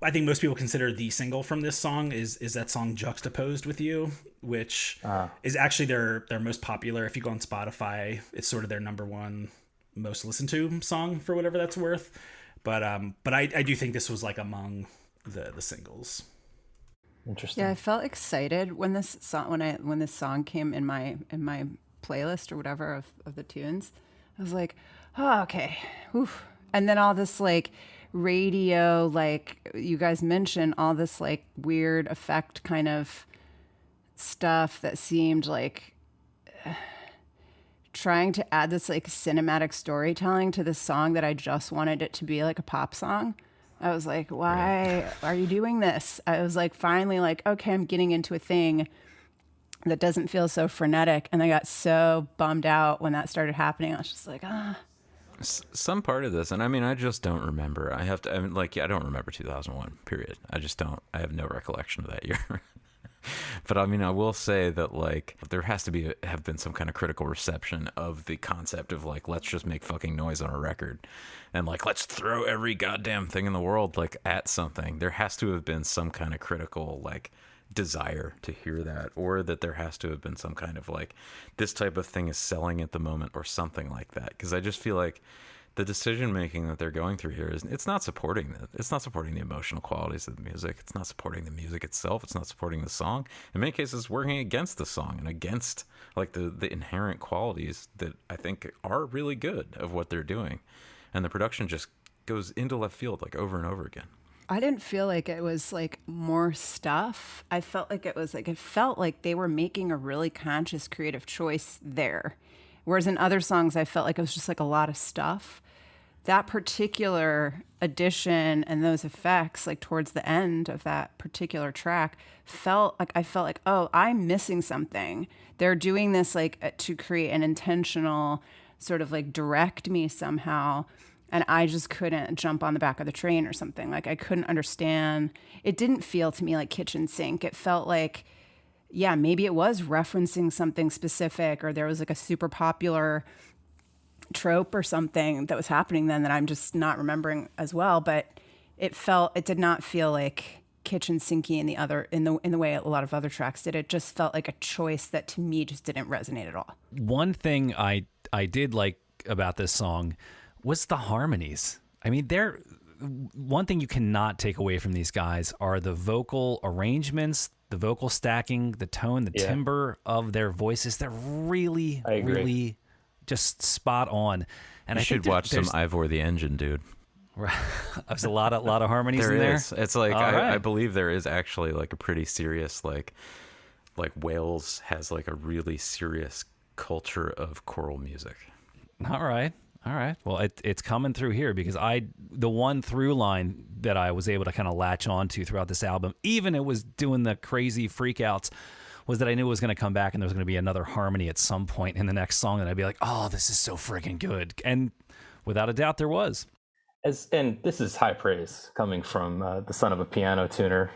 I think most people consider the single from this song is that song Juxtaposed with You, which is actually their most popular. If you go on Spotify, it's sort of their number one most listened to song for whatever that's worth. But I do think this was like among the singles. Interesting. Yeah, I felt excited when this song came in my playlist or whatever of the tunes. I was like, oh, okay. Oof. And then all this like radio, like you guys mentioned, all this like weird effect kind of stuff that seemed like trying to add this like cinematic storytelling to this song that I just wanted it to be like a pop song. I was like, why are you doing this? I was like, finally, like, okay, I'm getting into a thing that doesn't feel so frenetic. And I got so bummed out when that started happening. I was just like, Some part of this, and I mean, I just don't remember. I don't remember 2001, period. I just don't. I have no recollection of that year. But I mean, I will say that like there has to have been some kind of critical reception of the concept of like, let's just make fucking noise on a record and like, let's throw every goddamn thing in the world like at something. There has to have been some kind of critical like desire to hear that, or that there has to have been some kind of like, this type of thing is selling at the moment or something like that. Because I just feel like the decision making that they're going through here it's not supporting the emotional qualities of the music. It's not supporting the music itself. It's not supporting the song. In many cases, it's working against the song and against like the inherent qualities that I think are really good of what they're doing. And the production just goes into left field like over and over again. I didn't feel like it was like more stuff. I felt like it felt like they were making a really conscious creative choice there. Whereas in other songs, I felt like it was just like a lot of stuff. That particular addition and those effects, like towards the end of that particular track, I felt like, oh, I'm missing something. They're doing this like to create an intentional sort of like direct me somehow. And I just couldn't jump on the back of the train or something. Like I couldn't understand. It didn't feel to me like kitchen sink. It felt like, yeah, maybe it was referencing something specific, or there was like a super popular trope or something that was happening then that I'm just not remembering as well. But it did not feel like kitchen sinky in the way a lot of other tracks did. It just felt like a choice that to me just didn't resonate at all. One thing I did like about this song was the harmonies. I mean, one thing you cannot take away from these guys are the vocal arrangements, the vocal stacking, the tone, the timbre of their voices. They're really, really just spot on. And I should watch some Ivor the Engine, dude. There's a lot of harmonies in there. There is. It's like I believe there is actually like a pretty serious like Wales has like a really serious culture of choral music. All right. Well, it's coming through here because the one through line that I was able to kind of latch onto throughout this album, even it was doing the crazy freakouts, was that I knew it was going to come back and there was going to be another harmony at some point in the next song, and I'd be like, oh, this is so freaking good. And without a doubt, there was. And this is high praise coming from the son of a piano tuner,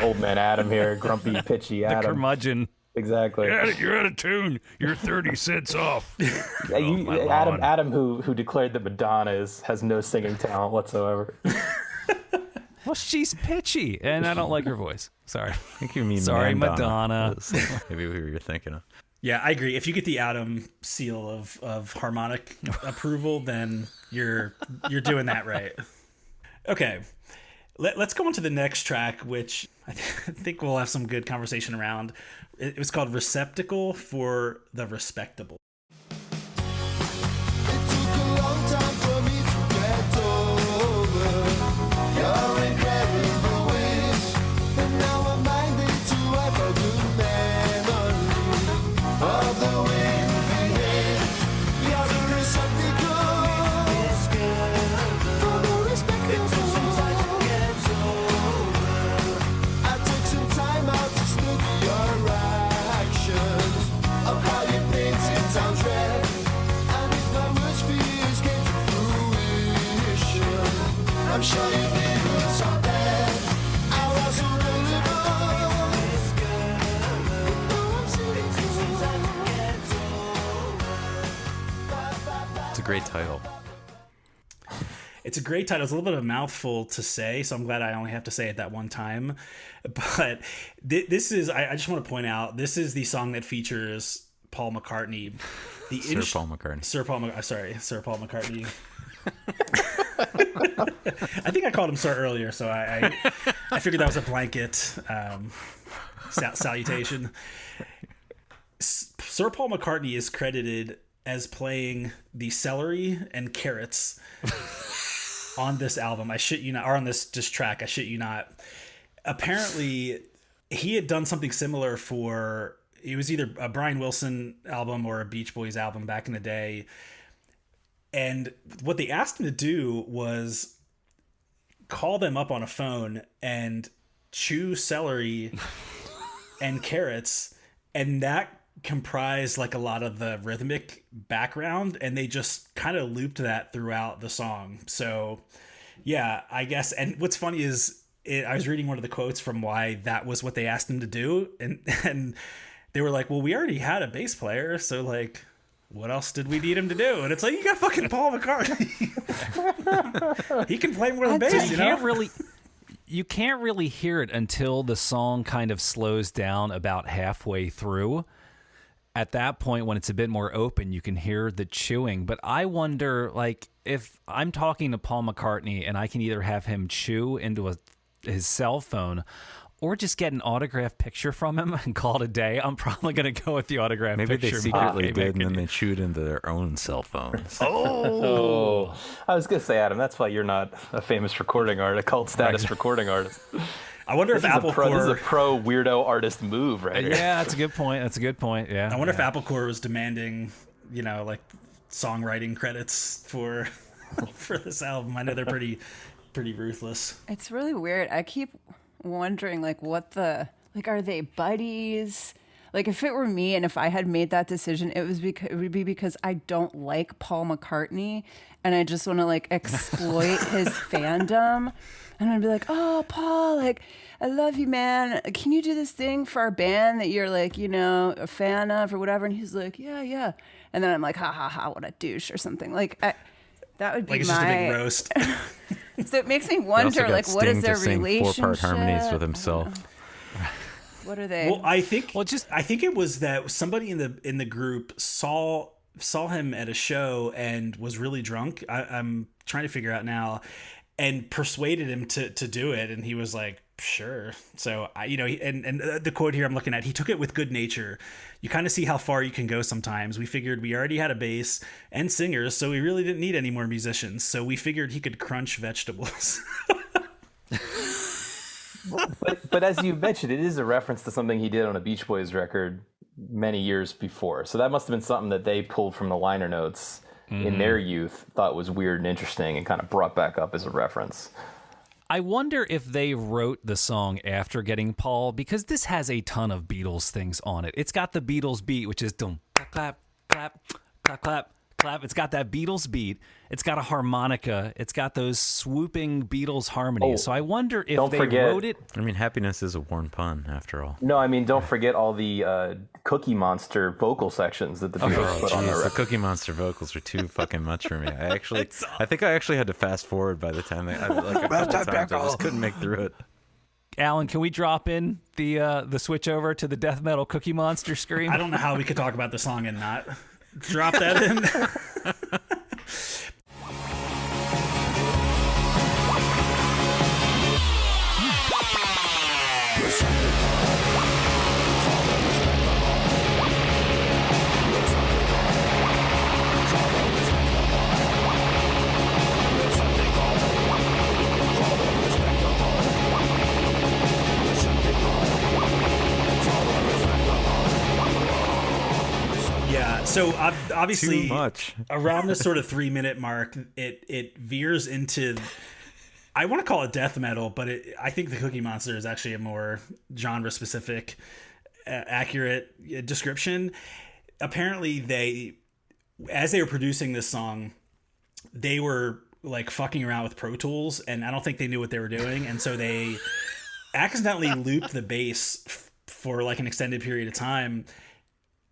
old man Adam here, grumpy, pitchy Adam. The curmudgeon. Exactly. You're out of tune. You're 30 cents off. Adam, who declared that Madonna has no singing talent whatsoever. Well, she's pitchy, and I don't like her voice. Sorry. I think you mean Sorry, Madonna. Maybe who you're thinking of. Yeah, I agree. If you get the Adam seal of harmonic approval, then you're doing that right. Okay. Let's go on to the next track, which I think we'll have some good conversation around. It was called Receptacle for the Respectable. It took a long time for me to get over your incredible ways, and now I'm minded to have a good memory. great title. It's a great title. It's a little bit of a mouthful to say, so I'm glad I only have to say it that one time. But this is, I just want to point out, this is the song that features Paul McCartney. Sir Paul McCartney. Sir Paul McCartney. I think I called him Sir earlier, so I figured that was a blanket salutation. Sir Paul McCartney is credited as playing the celery and carrots on this album. I shit you not, or on this track. I shit you not. Apparently, he had done something similar for, it was either a Brian Wilson album or a Beach Boys album back in the day. And what they asked him to do was call them up on a phone and chew celery and carrots, and that comprised like a lot of the rhythmic background, and they just kind of looped that throughout the song. So yeah, I guess. And what's funny is I was reading one of the quotes from why that was what they asked him to do, and they were like, well, we already had a bass player, so like, what else did we need him to do? And it's like, you got fucking Paul McCartney. He can play more than bass, you know? You can't really hear it until the song kind of slows down about halfway through. At that point, when it's a bit more open, you can hear the chewing. But I wonder, like, if I'm talking to Paul McCartney and I can either have him chew into his cell phone or just get an autographed picture from him and call it a day, I'm probably going to go with the autographed Maybe picture. they secretly did, and then they chewed into their own cell phones. Oh, I was gonna say, Adam, that's why you're not a famous recording artist, a cult status recording artist. I wonder if This is a pro weirdo artist move, right? Yeah, that's a good point. Yeah. I wonder if Apple Corps was demanding, you know, like songwriting credits for this album. I know they're pretty ruthless. It's really weird. I keep wondering, like, are they buddies? Like, if it were me and if I had made that decision, it would be because I don't like Paul McCartney and I just want to like exploit his fandom. And I'd be like, oh, Paul, like, I love you, man. Can you do this thing for our band that you're like, you know, a fan of or whatever? And he's like, yeah. And then I'm like, ha ha ha, what a douche or something. Like, that would be like it's my just a big roast. So it makes me wonder, like, what is their relationship? 4-part harmonies with himself. What are they? Well, I think it was that somebody in the group saw him at a show and was really drunk. I'm trying to figure out now, and persuaded him to do it, and he was like, sure. So and the quote here I'm looking at, he took it with good nature. You kind of see how far you can go sometimes. We figured we already had a bass and singers, so we really didn't need any more musicians. So we figured he could crunch vegetables. But as you mentioned, it is a reference to something he did on a Beach Boys record many years before. So that must have been something that they pulled from the liner notes in their youth, thought was weird and interesting, and kind of brought back up as a reference. I wonder if they wrote the song after getting Paul, because this has a ton of Beatles things on it. It's got the Beatles beat, which is dum clap clap clap clap clap clap. It's got that Beatles beat. It's got a harmonica. It's got those swooping Beatles harmonies. So I wonder if they wrote it. I mean, happiness is a worn pun, after all. No, I mean, don't forget all the Cookie Monster vocal sections that the Beatles put on the record. The Cookie Monster vocals are too fucking much for me. I think I actually had to fast forward by the time a couple times. I just couldn't make through it. Alan, can we drop in the switch over to the death metal Cookie Monster scream? I don't know how we could talk about the song and not drop that in. So obviously, too much. Around this sort of 3-minute mark, it veers into, I want to call it death metal, but I think the Cookie Monster is actually a more genre specific, accurate description. Apparently, as they were producing this song, they were like fucking around with Pro Tools, and I don't think they knew what they were doing, and so they accidentally looped the bass for like an extended period of time.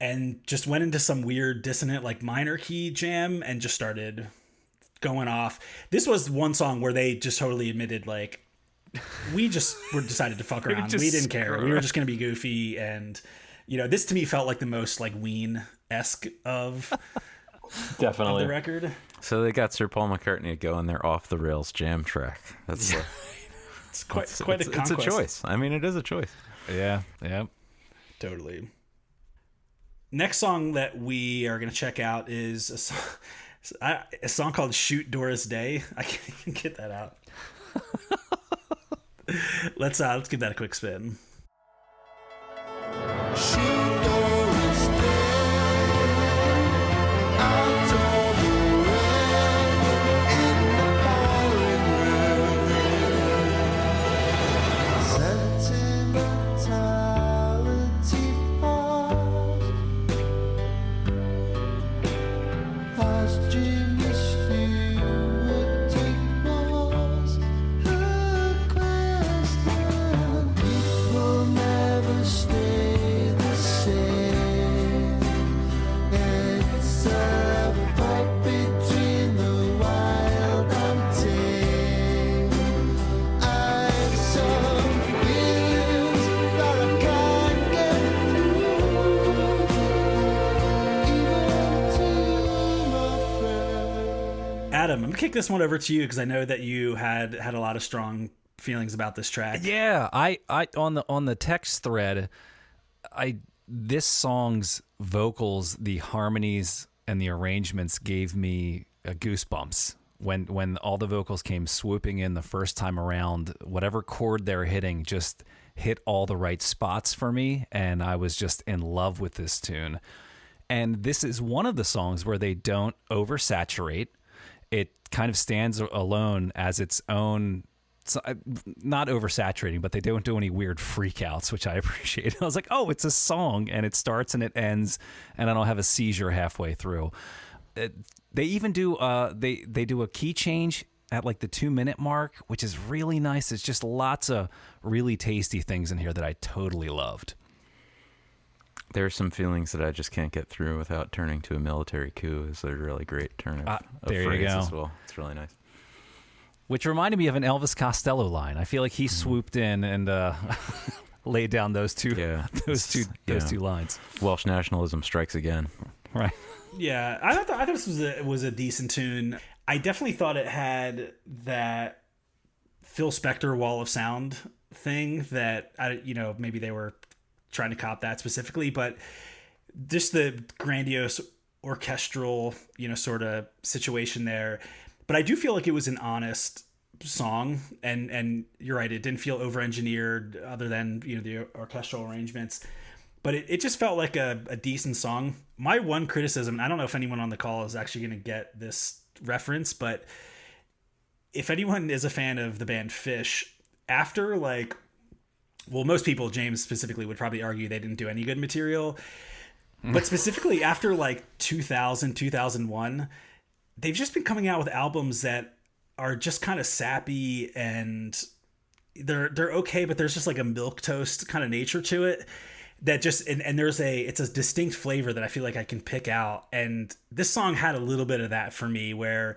and just went into some weird dissonant like minor key jam and just started going off. This was one song where they just totally admitted like, we just were decided to fuck around. We didn't care. We were just going to be goofy. And, this to me felt like the most like Ween-esque of Definitely. the record. So they got Sir Paul McCartney to go on their off the rails jam track. That's It's quite a it's conquest. a choice. I mean, it is a choice. Yeah. Yeah. Totally. Next song that we are going to check out is a song called Shoot Doris Day. I can't even get that out. Let's give that a quick spin. Shoot Doris Day out on the rain in the pouring rain. Sentimentality pause. Jimmy Stewart ignores her question. People never stay the same. It's a fight between the wild and tame. I've some feelings that I can't get through, even to my friends. Adam, I'm gonna kick this one over to you because I know that you had a lot of strong feelings about this track. Yeah, I on the text thread, this song's vocals, the harmonies and the arrangements gave me goosebumps when all the vocals came swooping in the first time around. Whatever chord they're hitting just hit all the right spots for me, and I was just in love with this tune. And this is one of the songs where they don't oversaturate. It kind of stands alone as its own. Not oversaturating, but they don't do any weird freakouts, which I appreciate. I was like, oh, it's a song, and it starts and it ends, and I don't have a seizure halfway through. They even do they do a key change at like the 2-minute mark, which is really nice. It's just lots of really tasty things in here that I totally loved. There are some feelings that I just can't get through without turning to a military coup. Is a really great turn of there you phrase go. as well. It's really nice. Which reminded me of an Elvis Costello line. I feel like he swooped in and laid down those two those two lines. Welsh nationalism strikes again. Right. Yeah, I thought this was a decent tune. I definitely thought it had that Phil Spector wall of sound thing that maybe they were trying to cop that specifically, but just the grandiose orchestral sort of situation there. But I do feel like it was an honest song, and you're right, it didn't feel over-engineered other than the orchestral arrangements. But it just felt like a decent song. My one criticism, and I don't know if anyone on the call is actually going to get this reference, but if anyone is a fan of the band Fish, after most people, James specifically, would probably argue they didn't do any good material. But specifically after 2000, 2001, they've just been coming out with albums that are just kind of sappy, and they're okay, but there's just like a milquetoast kind of nature to it that just and it's a distinct flavor that I feel like I can pick out. And this song had a little bit of that for me, where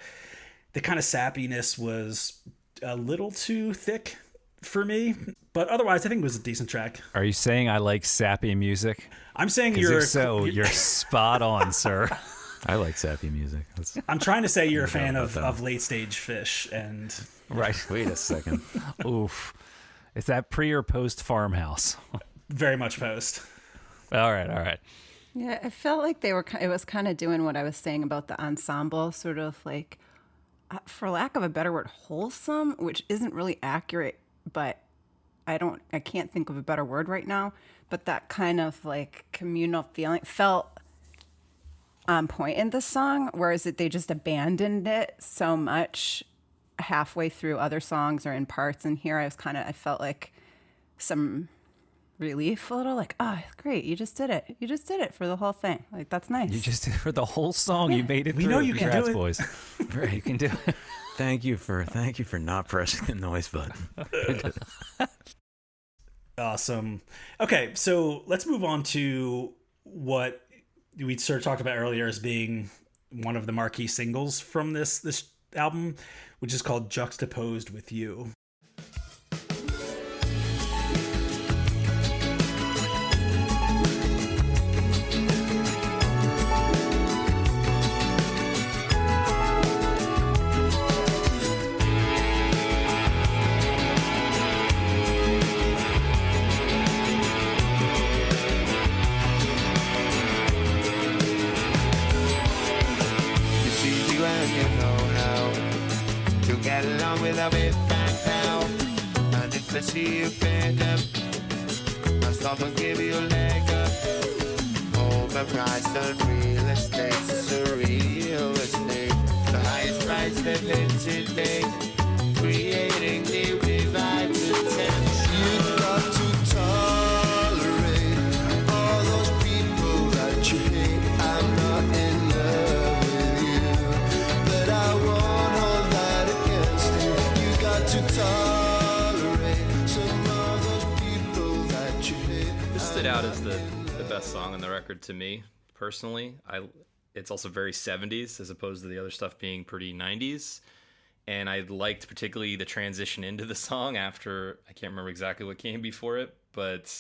the kind of sappiness was a little too thick for me, but otherwise I think it was a decent track. Are you saying I like sappy music? I'm saying you're spot on, sir. I like sappy music. I'm trying to say you're a fan of late stage Fish, and right. Wait a second. Oof. Is that pre or post Farmhouse? very much post. All right. Yeah, I felt like it was kind of doing what I was saying about the ensemble, sort of like, for lack of a better word, wholesome, which isn't really accurate, but I can't think of a better word right now. But that kind of like communal feeling felt on point in the song, whereas they just abandoned it so much halfway through other songs or in parts. And here I felt like some relief, a little like, oh, great, you just did it for the whole thing. Like, that's nice. You just did it for the whole song. Yeah. You made it. We through. know you can Congrats, do it, boys. Right, you can do it. Thank you for not pressing the noise button. Awesome. Okay, so let's move on to what we sort of talked about earlier as being one of the marquee singles from this album, which is called Juxtaposed with You. See you fed up, I'll stop and give you a leg up. Overpriced on real estate, surreal estate. The highest price they've hit today, creating new revived attention. You got to tolerate all those people that you hate. I'm not in love with you, but I won't hold that against you. You got to tolerate. This stood out as the best song on the record to me personally. It's also very 70s as opposed to the other stuff being pretty 90s, and I liked particularly the transition into the song after, I can't remember exactly what came before it, but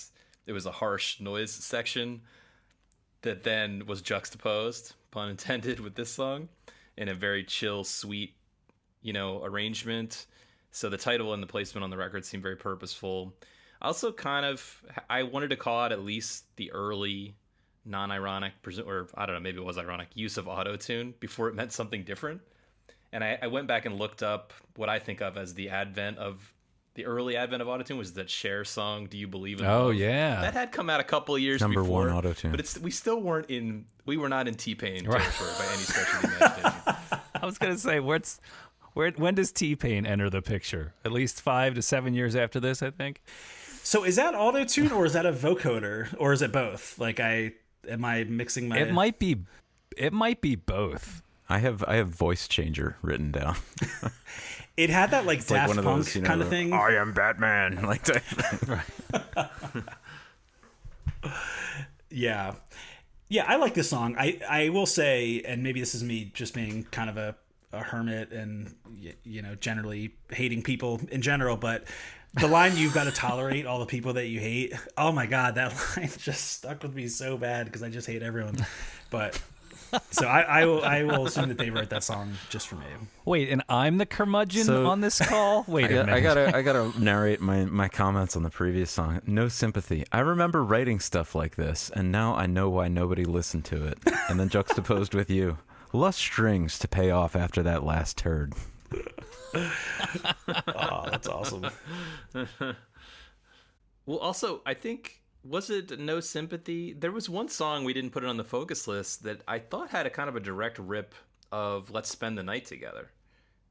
it was a harsh noise section that then was juxtaposed, pun intended, with this song in a very chill, sweet, arrangement. So the title and the placement on the record seemed very purposeful. Also, I wanted to call out at least the early non-ironic, or I don't know, maybe it was ironic, use of auto-tune before it meant something different. And I went back and looked up what I think of as the early advent of auto-tune was that Cher song, Do You Believe in Love? Oh, yeah. That had come out a couple of years Number before. one auto-tune. But we were not in T-Pain territory by any stretch of the imagination. I was going to say, when does T-Pain enter the picture? At least 5 to 7 years after this, I think. So is that auto-tune or is that a vocoder or is it both? Am I mixing my... It might be both. I have voice changer written down. It had that It's Daft one of Punk those, kind of thing. I am Batman, like type thing. Yeah. Yeah, I like this song. I will say, and maybe this is me just being kind of a hermit and, generally hating people in general, but the line, "You've got to tolerate all the people that you hate." Oh my God, that line just stuck with me so bad because I just hate everyone. But so I will assume that they wrote that song just for me. Wait, and I'm the curmudgeon on this call? Wait a minute. I gotta narrate my comments on the previous song. No sympathy. I remember writing stuff like this, and now I know why nobody listened to it. And then juxtaposed with you, less strings to pay off after that last turd. Oh, that's awesome. Well, also, I think, was it No Sympathy? There was one song we didn't put it on the focus list that I thought had a kind of a direct rip of Let's Spend the Night Together.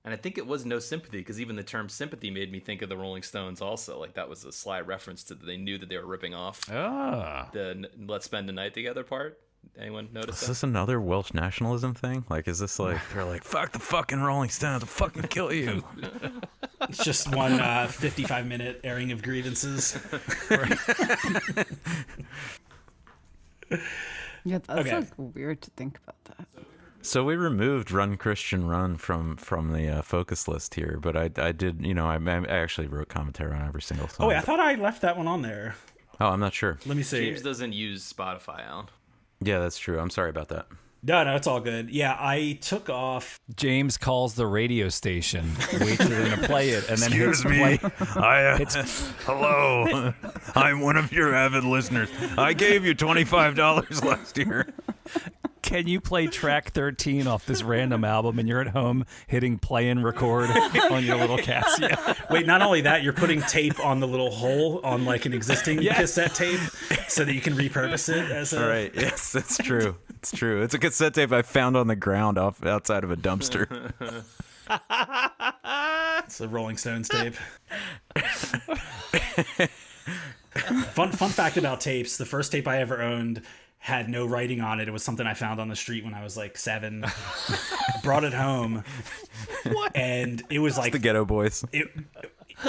And I think it was No Sympathy, because even the term sympathy made me think of the Rolling Stones also. Like, that was a sly reference to they knew that they were ripping off the Let's Spend the Night Together part. Anyone notice that? Is this another Welsh nationalism thing? Like, is this like, they're like, fuck the fucking Rolling Stones, I'll fucking kill you. It's just one 55-minute airing of grievances. Yeah, that's Okay. like weird to think about that. So we removed Run Christian Run from the focus list here, but I did, I actually wrote commentary on every single song. Oh, wait, I thought I left that one on there. Oh, I'm not sure. Let me see. James doesn't use Spotify, Alan. Yeah, that's true. I'm sorry about that. No, it's all good. Yeah, I took off. James calls the radio station, waits for them to play it, and then Excuse hits me. play. Hello. I'm one of your avid listeners. I gave you $25 last year. Can you play track 13 off this random album and you're at home hitting play and record on your little Casio? Wait, not only that, you're putting tape on the little hole on like an existing cassette tape so that you can repurpose it as a... All right. Yes, that's true. It's true. It's a cassette tape I found on the ground outside of a dumpster. It's a Rolling Stones tape. Fun fact about tapes. The first tape I ever owned had no writing on it. It was something I found on the street when I was like 7. I brought it home. What? And it was like the Ghetto Boys.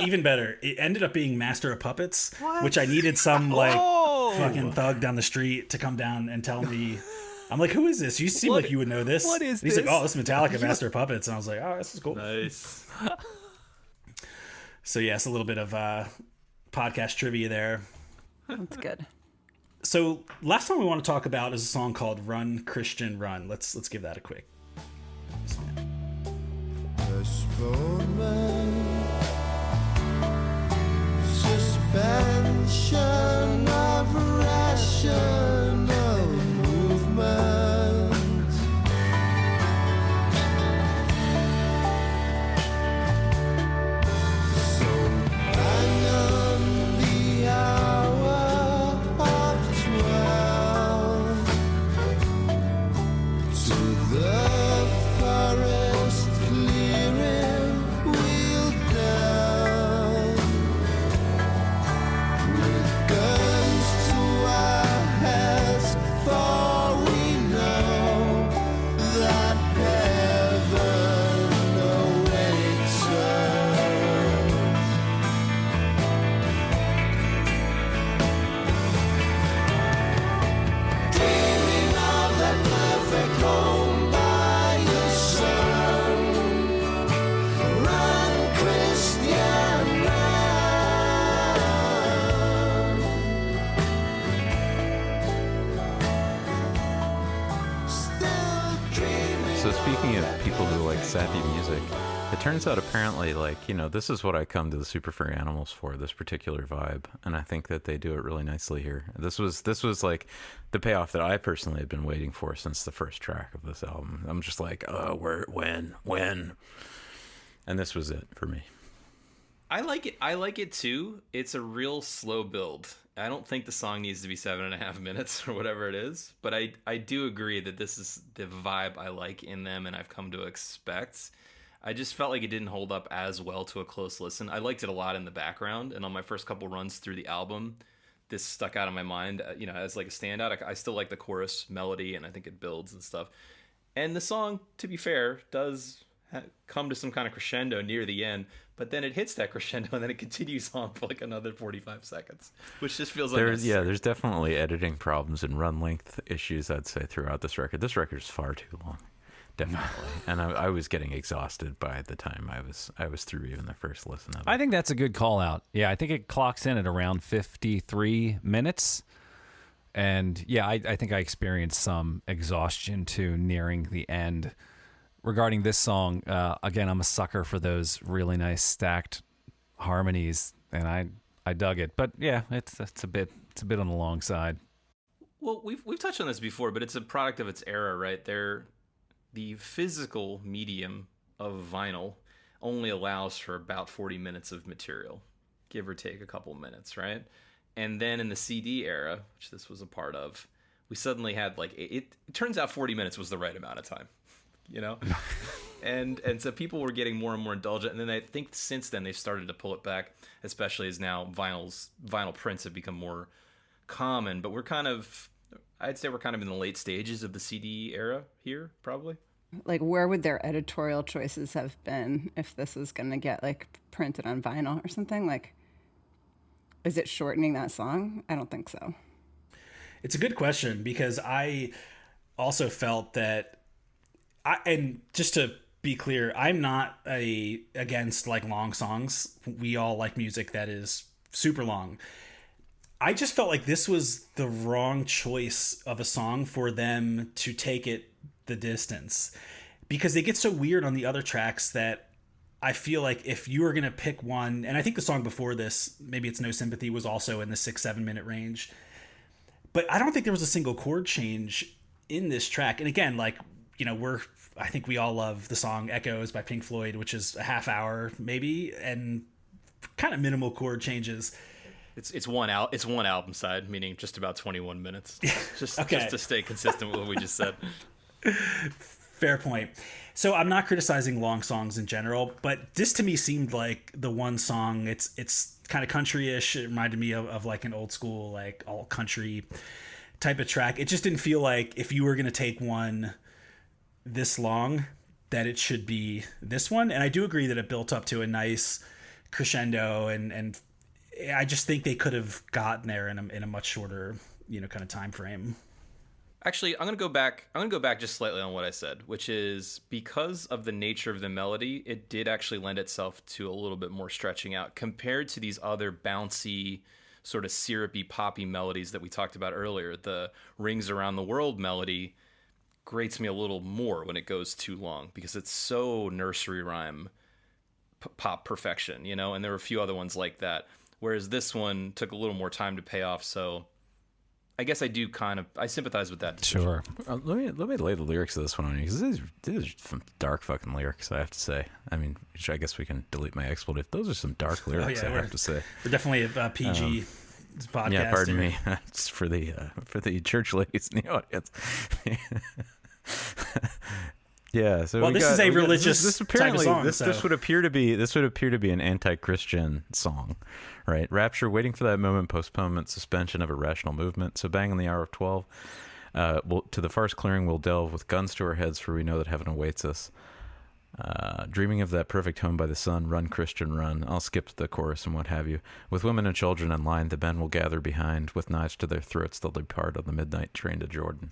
Even better, it ended up being Master of Puppets, which I needed some like fucking thug down the street to come down and tell me I'm like, who is this? You seem like you would know this. What is and he's this? like, oh, this is Metallica Master of Puppets. And I was like, oh, this is cool. Nice. So yes, a little bit of podcast trivia there. That's good. So last song we want to talk about is a song called "Run Christian Run." Let's give that a quick. Postponement, suspension of rational movement. So hang on the hour of 12 to the forest clearing wheel down with guns to our heads, for we know that heaven awaits us. Dreaming of that perfect home by your sun. Run, Christian, run. Still dreaming. So speaking of people who like sappy music, it turns out apparently, like, you know, this is what I come to the Super Furry Animals for, this particular vibe, and I think that they do it really nicely here. This was like the payoff that I personally had been waiting for since the first track of this album. I'm just like, oh, when? And this was it for me. I like it. I like it too. It's a real slow build. I don't think the song needs to be 7.5 minutes or whatever it is, but I do agree that this is the vibe I like in them and I've come to expect. I just felt like it didn't hold up as well to a close listen. I liked it a lot in the background, and on my first couple runs through the album, this stuck out in my mind, as like a standout. I still like the chorus melody, and I think it builds and stuff. And the song, to be fair, does come to some kind of crescendo near the end, but then it hits that crescendo, and then it continues on for like another 45 seconds, which just feels like There's definitely editing problems and run length issues, I'd say, throughout this record. This record's far too long. Definitely. And I was getting exhausted by the time I was through even the first listen of it. I think that's a good call out. Yeah, I think it clocks in at around 53 minutes. And yeah, I think I experienced some exhaustion too nearing the end. Regarding this song, again, I'm a sucker for those really nice stacked harmonies, and I dug it. But yeah, it's a bit on the long side. Well, we've touched on this before, but it's a product of its era, right? The physical medium of vinyl only allows for about 40 minutes of material, give or take a couple minutes, right? And then in the CD era, which this was a part of, we suddenly had like it turns out 40 minutes was the right amount of time, and so people were getting more and more indulgent. And then I think since then they've started to pull it back, especially as now vinyl prints have become more common. But I'd say we're kind of in the late stages of the CD era here, probably. Like, where would their editorial choices have been if this was going to get, like, printed on vinyl or something? Like, is it shortening that song? I don't think so. It's a good question, because I also felt that, and just to be clear, I'm not against, like, long songs. We all like music that is super long. I just felt like this was the wrong choice of a song for them to take it the distance, because they get so weird on the other tracks that I feel like if you were going to pick one, and I think the song before this, maybe it's No Sympathy, was also in the 6-7 minute range, but I don't think there was a single chord change in this track. And again, like, I think we all love the song Echoes by Pink Floyd, which is a half hour maybe, and kind of minimal chord changes. It's one album side, meaning just about 21 minutes. Just to stay consistent with what we just said. Fair point. So I'm not criticizing long songs in general, but this to me seemed like the one song. It's kind of country-ish. It reminded me of like an old school, like all country type of track. It just didn't feel like if you were going to take one this long, that it should be this one. And I do agree that it built up to a nice crescendo, and I just think they could have gotten there in a much shorter, kind of time frame. Actually, I'm gonna go back just slightly on what I said, which is because of the nature of the melody, it did actually lend itself to a little bit more stretching out compared to these other bouncy, sort of syrupy, poppy melodies that we talked about earlier. The Rings Around the World melody grates me a little more when it goes too long because it's so nursery rhyme pop perfection, you know. And there were a few other ones like that, whereas this one took a little more time to pay off. So I guess I sympathize with that decision. Sure. Let me lay the lyrics of this one on you, because these are some dark fucking lyrics, I have to say. I mean, I guess we can delete my expletive. Those are some dark lyrics, I have to say. We're definitely a PG podcast. Yeah, pardon me. It's for the church ladies in the audience. Yeah. So this is a religious this apparently type of song. This would appear to be an anti-Christian song, right? Rapture, waiting for that moment, postponement, suspension of irrational movement. So bang on the hour of 12. To the farce clearing we'll delve with guns to our heads, for we know that heaven awaits us. Dreaming of that perfect home by the sun, run Christian run. I'll skip the chorus and what have you. With women and children in line, the men will gather behind. With knives to their throats, they'll depart on the midnight train to Jordan.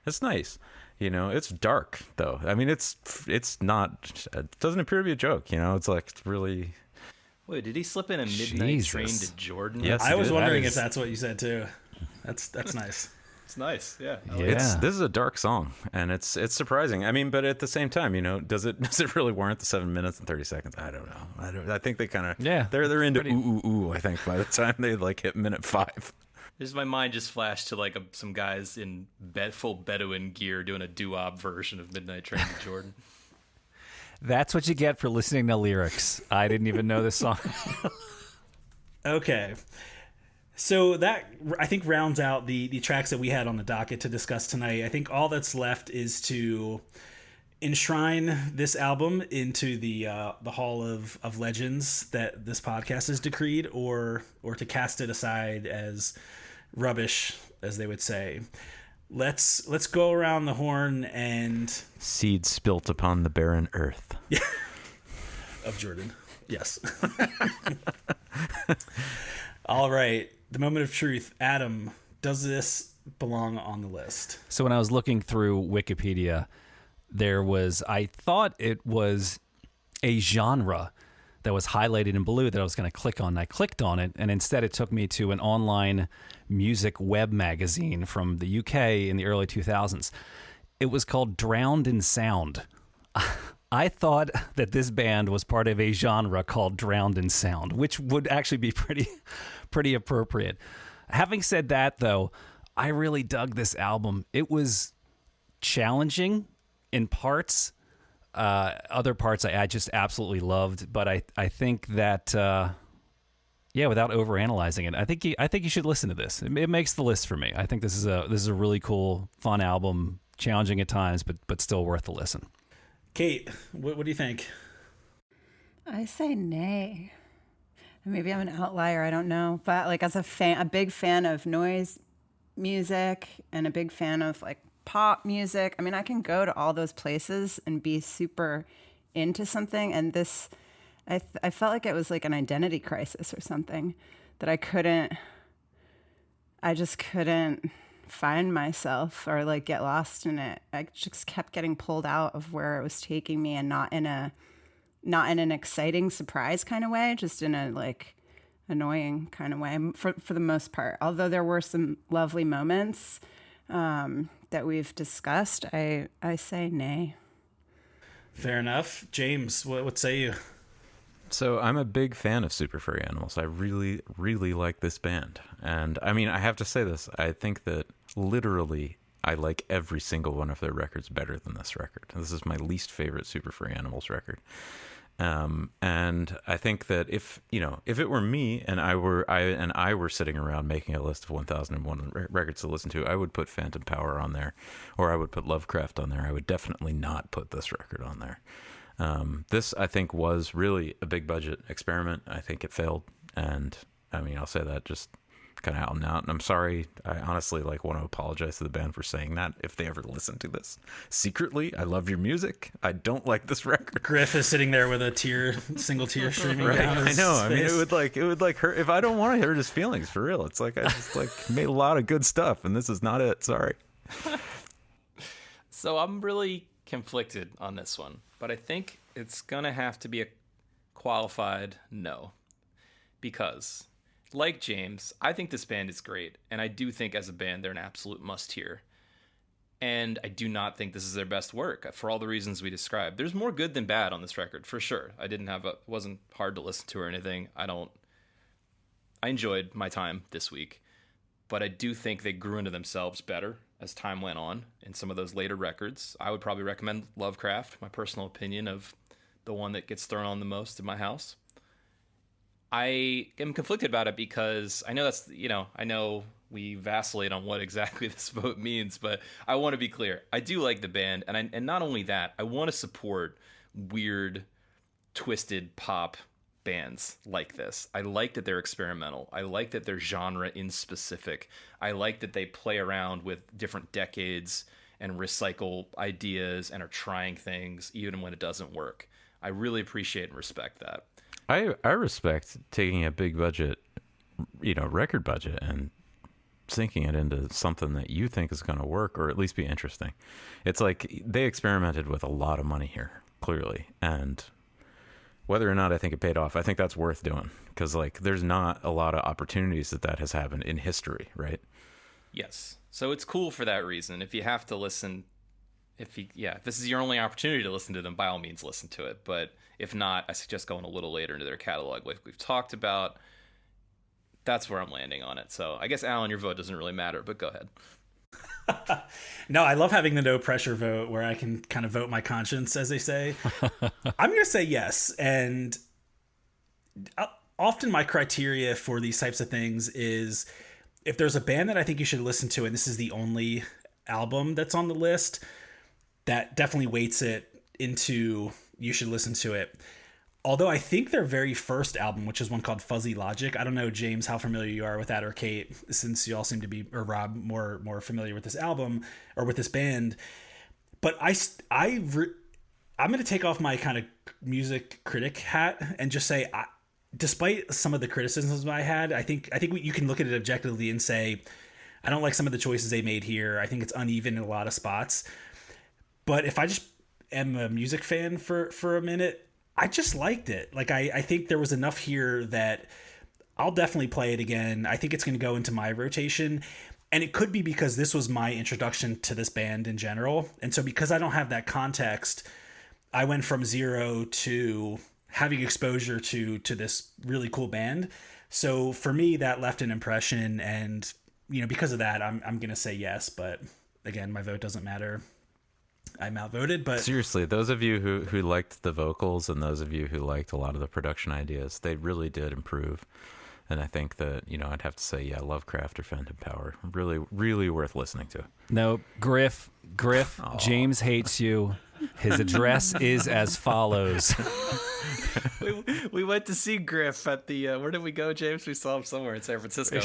It's nice. You know, it's dark though. I mean, it's not. It doesn't appear to be a joke. You know, it's like it's really. Wait, did he slip in a midnight train to Jordan? Yes, I was wondering if that's what you said too. That's nice. It's nice. Yeah. This is a dark song, and it's surprising. I mean, but at the same time, you know, does it really warrant the 7 minutes and 30 seconds? I don't know. I think they kind of they're into ooh. I think by the time they like hit minute 5. My mind just flashed to like some guys in full Bedouin gear doing a doo-wop version of Midnight Train to Jordan. That's what you get for listening to lyrics. I didn't even know this song. Okay. So that, I think, rounds out the tracks that we had on the docket to discuss tonight. I think all that's left is to enshrine this album into the Hall of Legends that this podcast has decreed, or to cast it aside as rubbish, as they would say. Let's go around the horn and seed spilt upon the barren earth. Yeah. Of Jordan. Yes. All right. The moment of truth. Adam, does this belong on the list? So when I was looking through Wikipedia, I thought it was a genre that was highlighted in blue that I was going to click on. I clicked on it, and instead it took me to an online music web magazine from the UK in the early 2000s. It was called Drowned in Sound. I thought that this band was part of a genre called Drowned in Sound, which would actually be pretty appropriate. Having said that, though, I really dug this album. It was challenging in parts. Other parts I just absolutely loved, but I think that without overanalyzing it, I think you should listen to this. It makes the list for me. I think this is a really cool, fun album, challenging at times, but still worth the listen. Kate, what do you think? I say nay. Maybe I'm an outlier, I don't know, but like as a big fan of noise music and a big fan of like pop music. I mean, I can go to all those places and be super into something. And this, I felt like it was like an identity crisis or something that I just couldn't find myself or like get lost in it. I just kept getting pulled out of where it was taking me, and not in an exciting surprise kind of way, just in a like annoying kind of way for the most part. Although there were some lovely moments, that we've discussed, I say nay. Fair enough. James, what say you? So I'm a big fan of Super Furry Animals. I really, really like this band. And I mean, I have to say this. I think that literally I like every single one of their records better than this record. This is my least favorite Super Furry Animals record. And I think that if it were me and I were sitting around making a list of 1001 records to listen to, I would put Phantom Power on there, or I would put Lovecraft on there. I would definitely not put this record on there. This, I think, was really a big budget experiment. I think it failed. And I mean, I'll say that just kind of out and out. And I'm sorry. I honestly want to apologize to the band for saying that if they ever listen to this. Secretly, I love your music. I don't like this record. Griff is sitting there with a single tear streaming down his I know. face. I mean, it would hurt if I don't want to hurt his feelings for real. It's like I just made a lot of good stuff, and this is not it. Sorry. So I'm really conflicted on this one, but I think it's going to have to be a qualified no. Because, like James, I think this band is great, and I do think as a band they're an absolute must-hear. And I do not think this is their best work, for all the reasons we described. There's more good than bad on this record, for sure. It wasn't hard to listen to or anything. I enjoyed my time this week, but I do think they grew into themselves better as time went on in some of those later records. I would probably recommend Lovecraft, my personal opinion of the one that gets thrown on the most in my house. I am conflicted about it because I know I know we vacillate on what exactly this vote means, but I want to be clear. I do like the band, and not only that, I want to support weird, twisted pop bands like this. I like that they're experimental. I like that they're genre in specific. I like that they play around with different decades and recycle ideas and are trying things even when it doesn't work. I really appreciate and respect that. I respect taking a big budget, record budget and sinking it into something that you think is going to work or at least be interesting. It's like they experimented with a lot of money here, clearly. And whether or not I think it paid off, I think that's worth doing because there's not a lot of opportunities that has happened in history, right? Yes. So it's cool for that reason. If you have to listen, if this is your only opportunity to listen to them, by all means listen to it. But if not, I suggest going a little later into their catalog, like we've talked about. That's where I'm landing on it. So I guess, Alan, your vote doesn't really matter, but go ahead. No, I love having the no pressure vote where I can kind of vote my conscience, as they say. I'm going to say yes. And often my criteria for these types of things is if there's a band that I think you should listen to, and this is the only album that's on the list, that definitely weights it into you should listen to it. Although I think their very first album, which is one called Fuzzy Logic, I don't know, James, how familiar you are with that, or Kate, since you all seem to be, or Rob, more familiar with this album or with this band. But I'm going to take off my kind of music critic hat and just say, despite some of the criticisms I had, I think you can look at it objectively and say, I don't like some of the choices they made here. I think it's uneven in a lot of spots. But if I just am a music fan for a minute, I just liked it. I think there was enough here that I'll definitely play it again. I think it's going to go into my rotation. And it could be because this was my introduction to this band in general. And so because I don't have that context, I went from zero to having exposure to this really cool band. So for me, that left an impression. And, because of that, I'm going to say yes. But again, my vote doesn't matter. I'm outvoted, but seriously, those of you who liked the vocals and those of you who liked a lot of the production ideas, they really did improve. And I think that, I'd have to say, yeah, Lovecraft or Phantom Power, really, really worth listening to. No, Griff, James hates you. His address is as follows. we went to see Griff at the, where did we go, James? We saw him somewhere in San Francisco.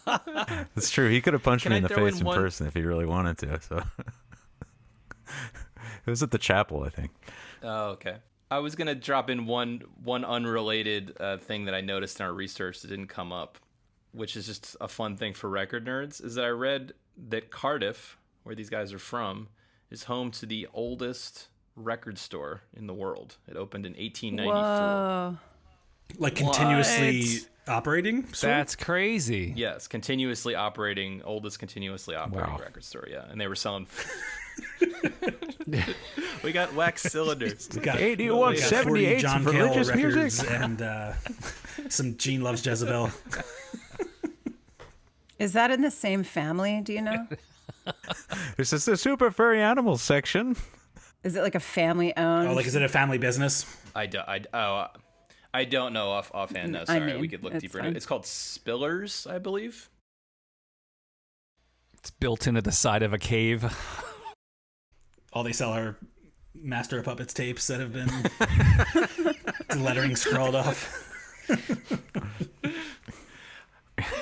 That's true. He could have punched me in the face in person if he really wanted to, so... It was at the chapel, I think. Oh, okay. I was going to drop in one unrelated thing that I noticed in our research that didn't come up, which is just a fun thing for record nerds, is that I read that Cardiff, where these guys are from, is home to the oldest record store in the world. It opened in 1894. Whoa. Continuously operating? That's crazy. Yes, oldest continuously operating record store, yeah. And they were selling... We got wax cylinders. We got 8178 John for Cale religious records music. And some Gene Loves Jezebel. Is that in the same family? Do you know? This is the Super Furry Animals section. Is it like a family owned? Is it a family business? I don't know offhand. No, sorry. We could look deeper into it. It's called Spillers, I believe. It's built into the side of a cave. All they sell are Master of Puppets tapes that have been lettering scrawled off.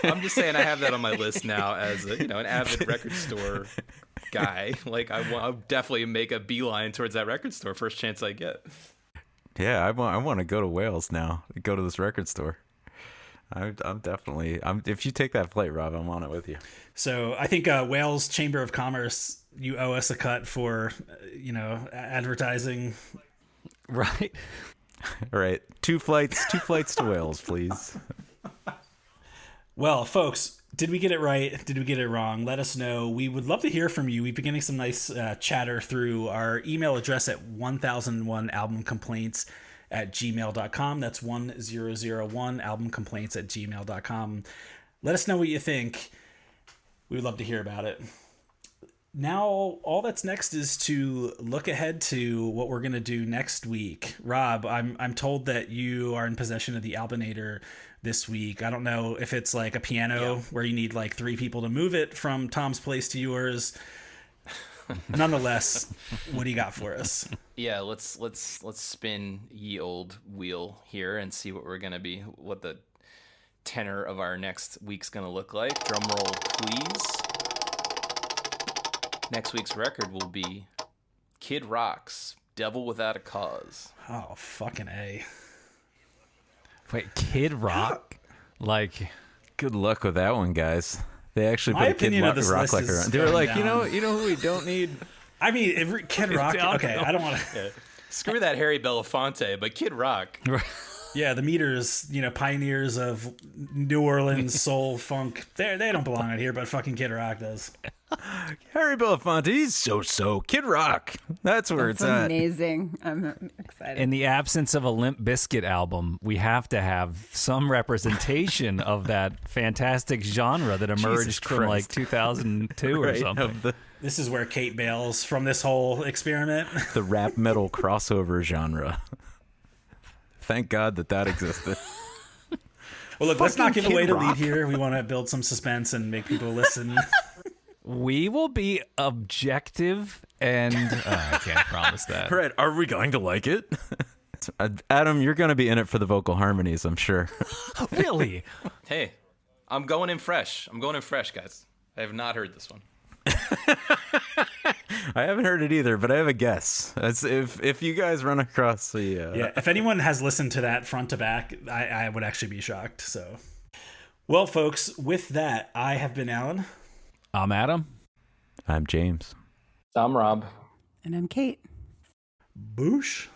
I'm just saying I have that on my list now as an avid record store guy. I'll definitely make a beeline towards that record store first chance I get. Yeah, I want to go to Wales now. Go to this record store. I'm definitely. If you take that flight, Rob, I'm on it with you. So I think Wales Chamber of Commerce you owe us a cut for, advertising. Right. All right, two flights to Wales, please. Well, folks, did we get it right? Did we get it wrong? Let us know. We would love to hear from you. We've been getting some nice chatter through our email address at 1001albumcomplaints@gmail.com. That's 1001 albumcomplaints@gmail.com. Let us know what you think. We would love to hear about it. Now, all that's next is to look ahead to what we're going to do next week. Rob, I'm told that you are in possession of the Albinator this week. I don't know if it's like a piano where you need like 3 people to move it from Tom's place to yours. Nonetheless, what do you got for us? Yeah, let's spin ye old wheel here and see what the tenor of our next week's gonna look like. Drum roll, please. Next week's record will be Kid Rock's "Devil Without a Cause." Oh, fucking A. Wait, Kid Rock? Like, Good luck with that one, guys. They actually My put a Kid opinion of this Rock list like is around. They were like, going you know who we don't need? I mean, Kid Rock. Okay, I don't want to. Screw that Harry Belafonte, but Kid Rock. Yeah, the Meters, pioneers of New Orleans soul funk. They don't belong out here, but fucking Kid Rock does. Harry Belafonte, he's so. Kid Rock, that's where That's it's at. amazing. I'm excited. in the absence of a Limp Bizkit album, we have to have some representation of that fantastic genre that emerged from like Christ. 2002 or Right, something. of the This is where Kate bails from this whole experiment. rap metal crossover genre. Thank God that existed. Well, look, let's not give Fucking away Kid the lead Rock. here. We want to build some suspense and make people listen. We will be objective and I can't promise that. Right, are we going to like it? Adam, you're going to be in it for the vocal harmonies, I'm sure. Really? Hey, I'm going in fresh, guys. I have not heard this one. I haven't heard it either, but I have a guess. If you guys run across the... Yeah, if anyone has listened to that front to back, I would actually be shocked. So, well, folks, with that, I have been Alan. I'm Adam. I'm James. I'm Rob. And I'm Kate. Boosh.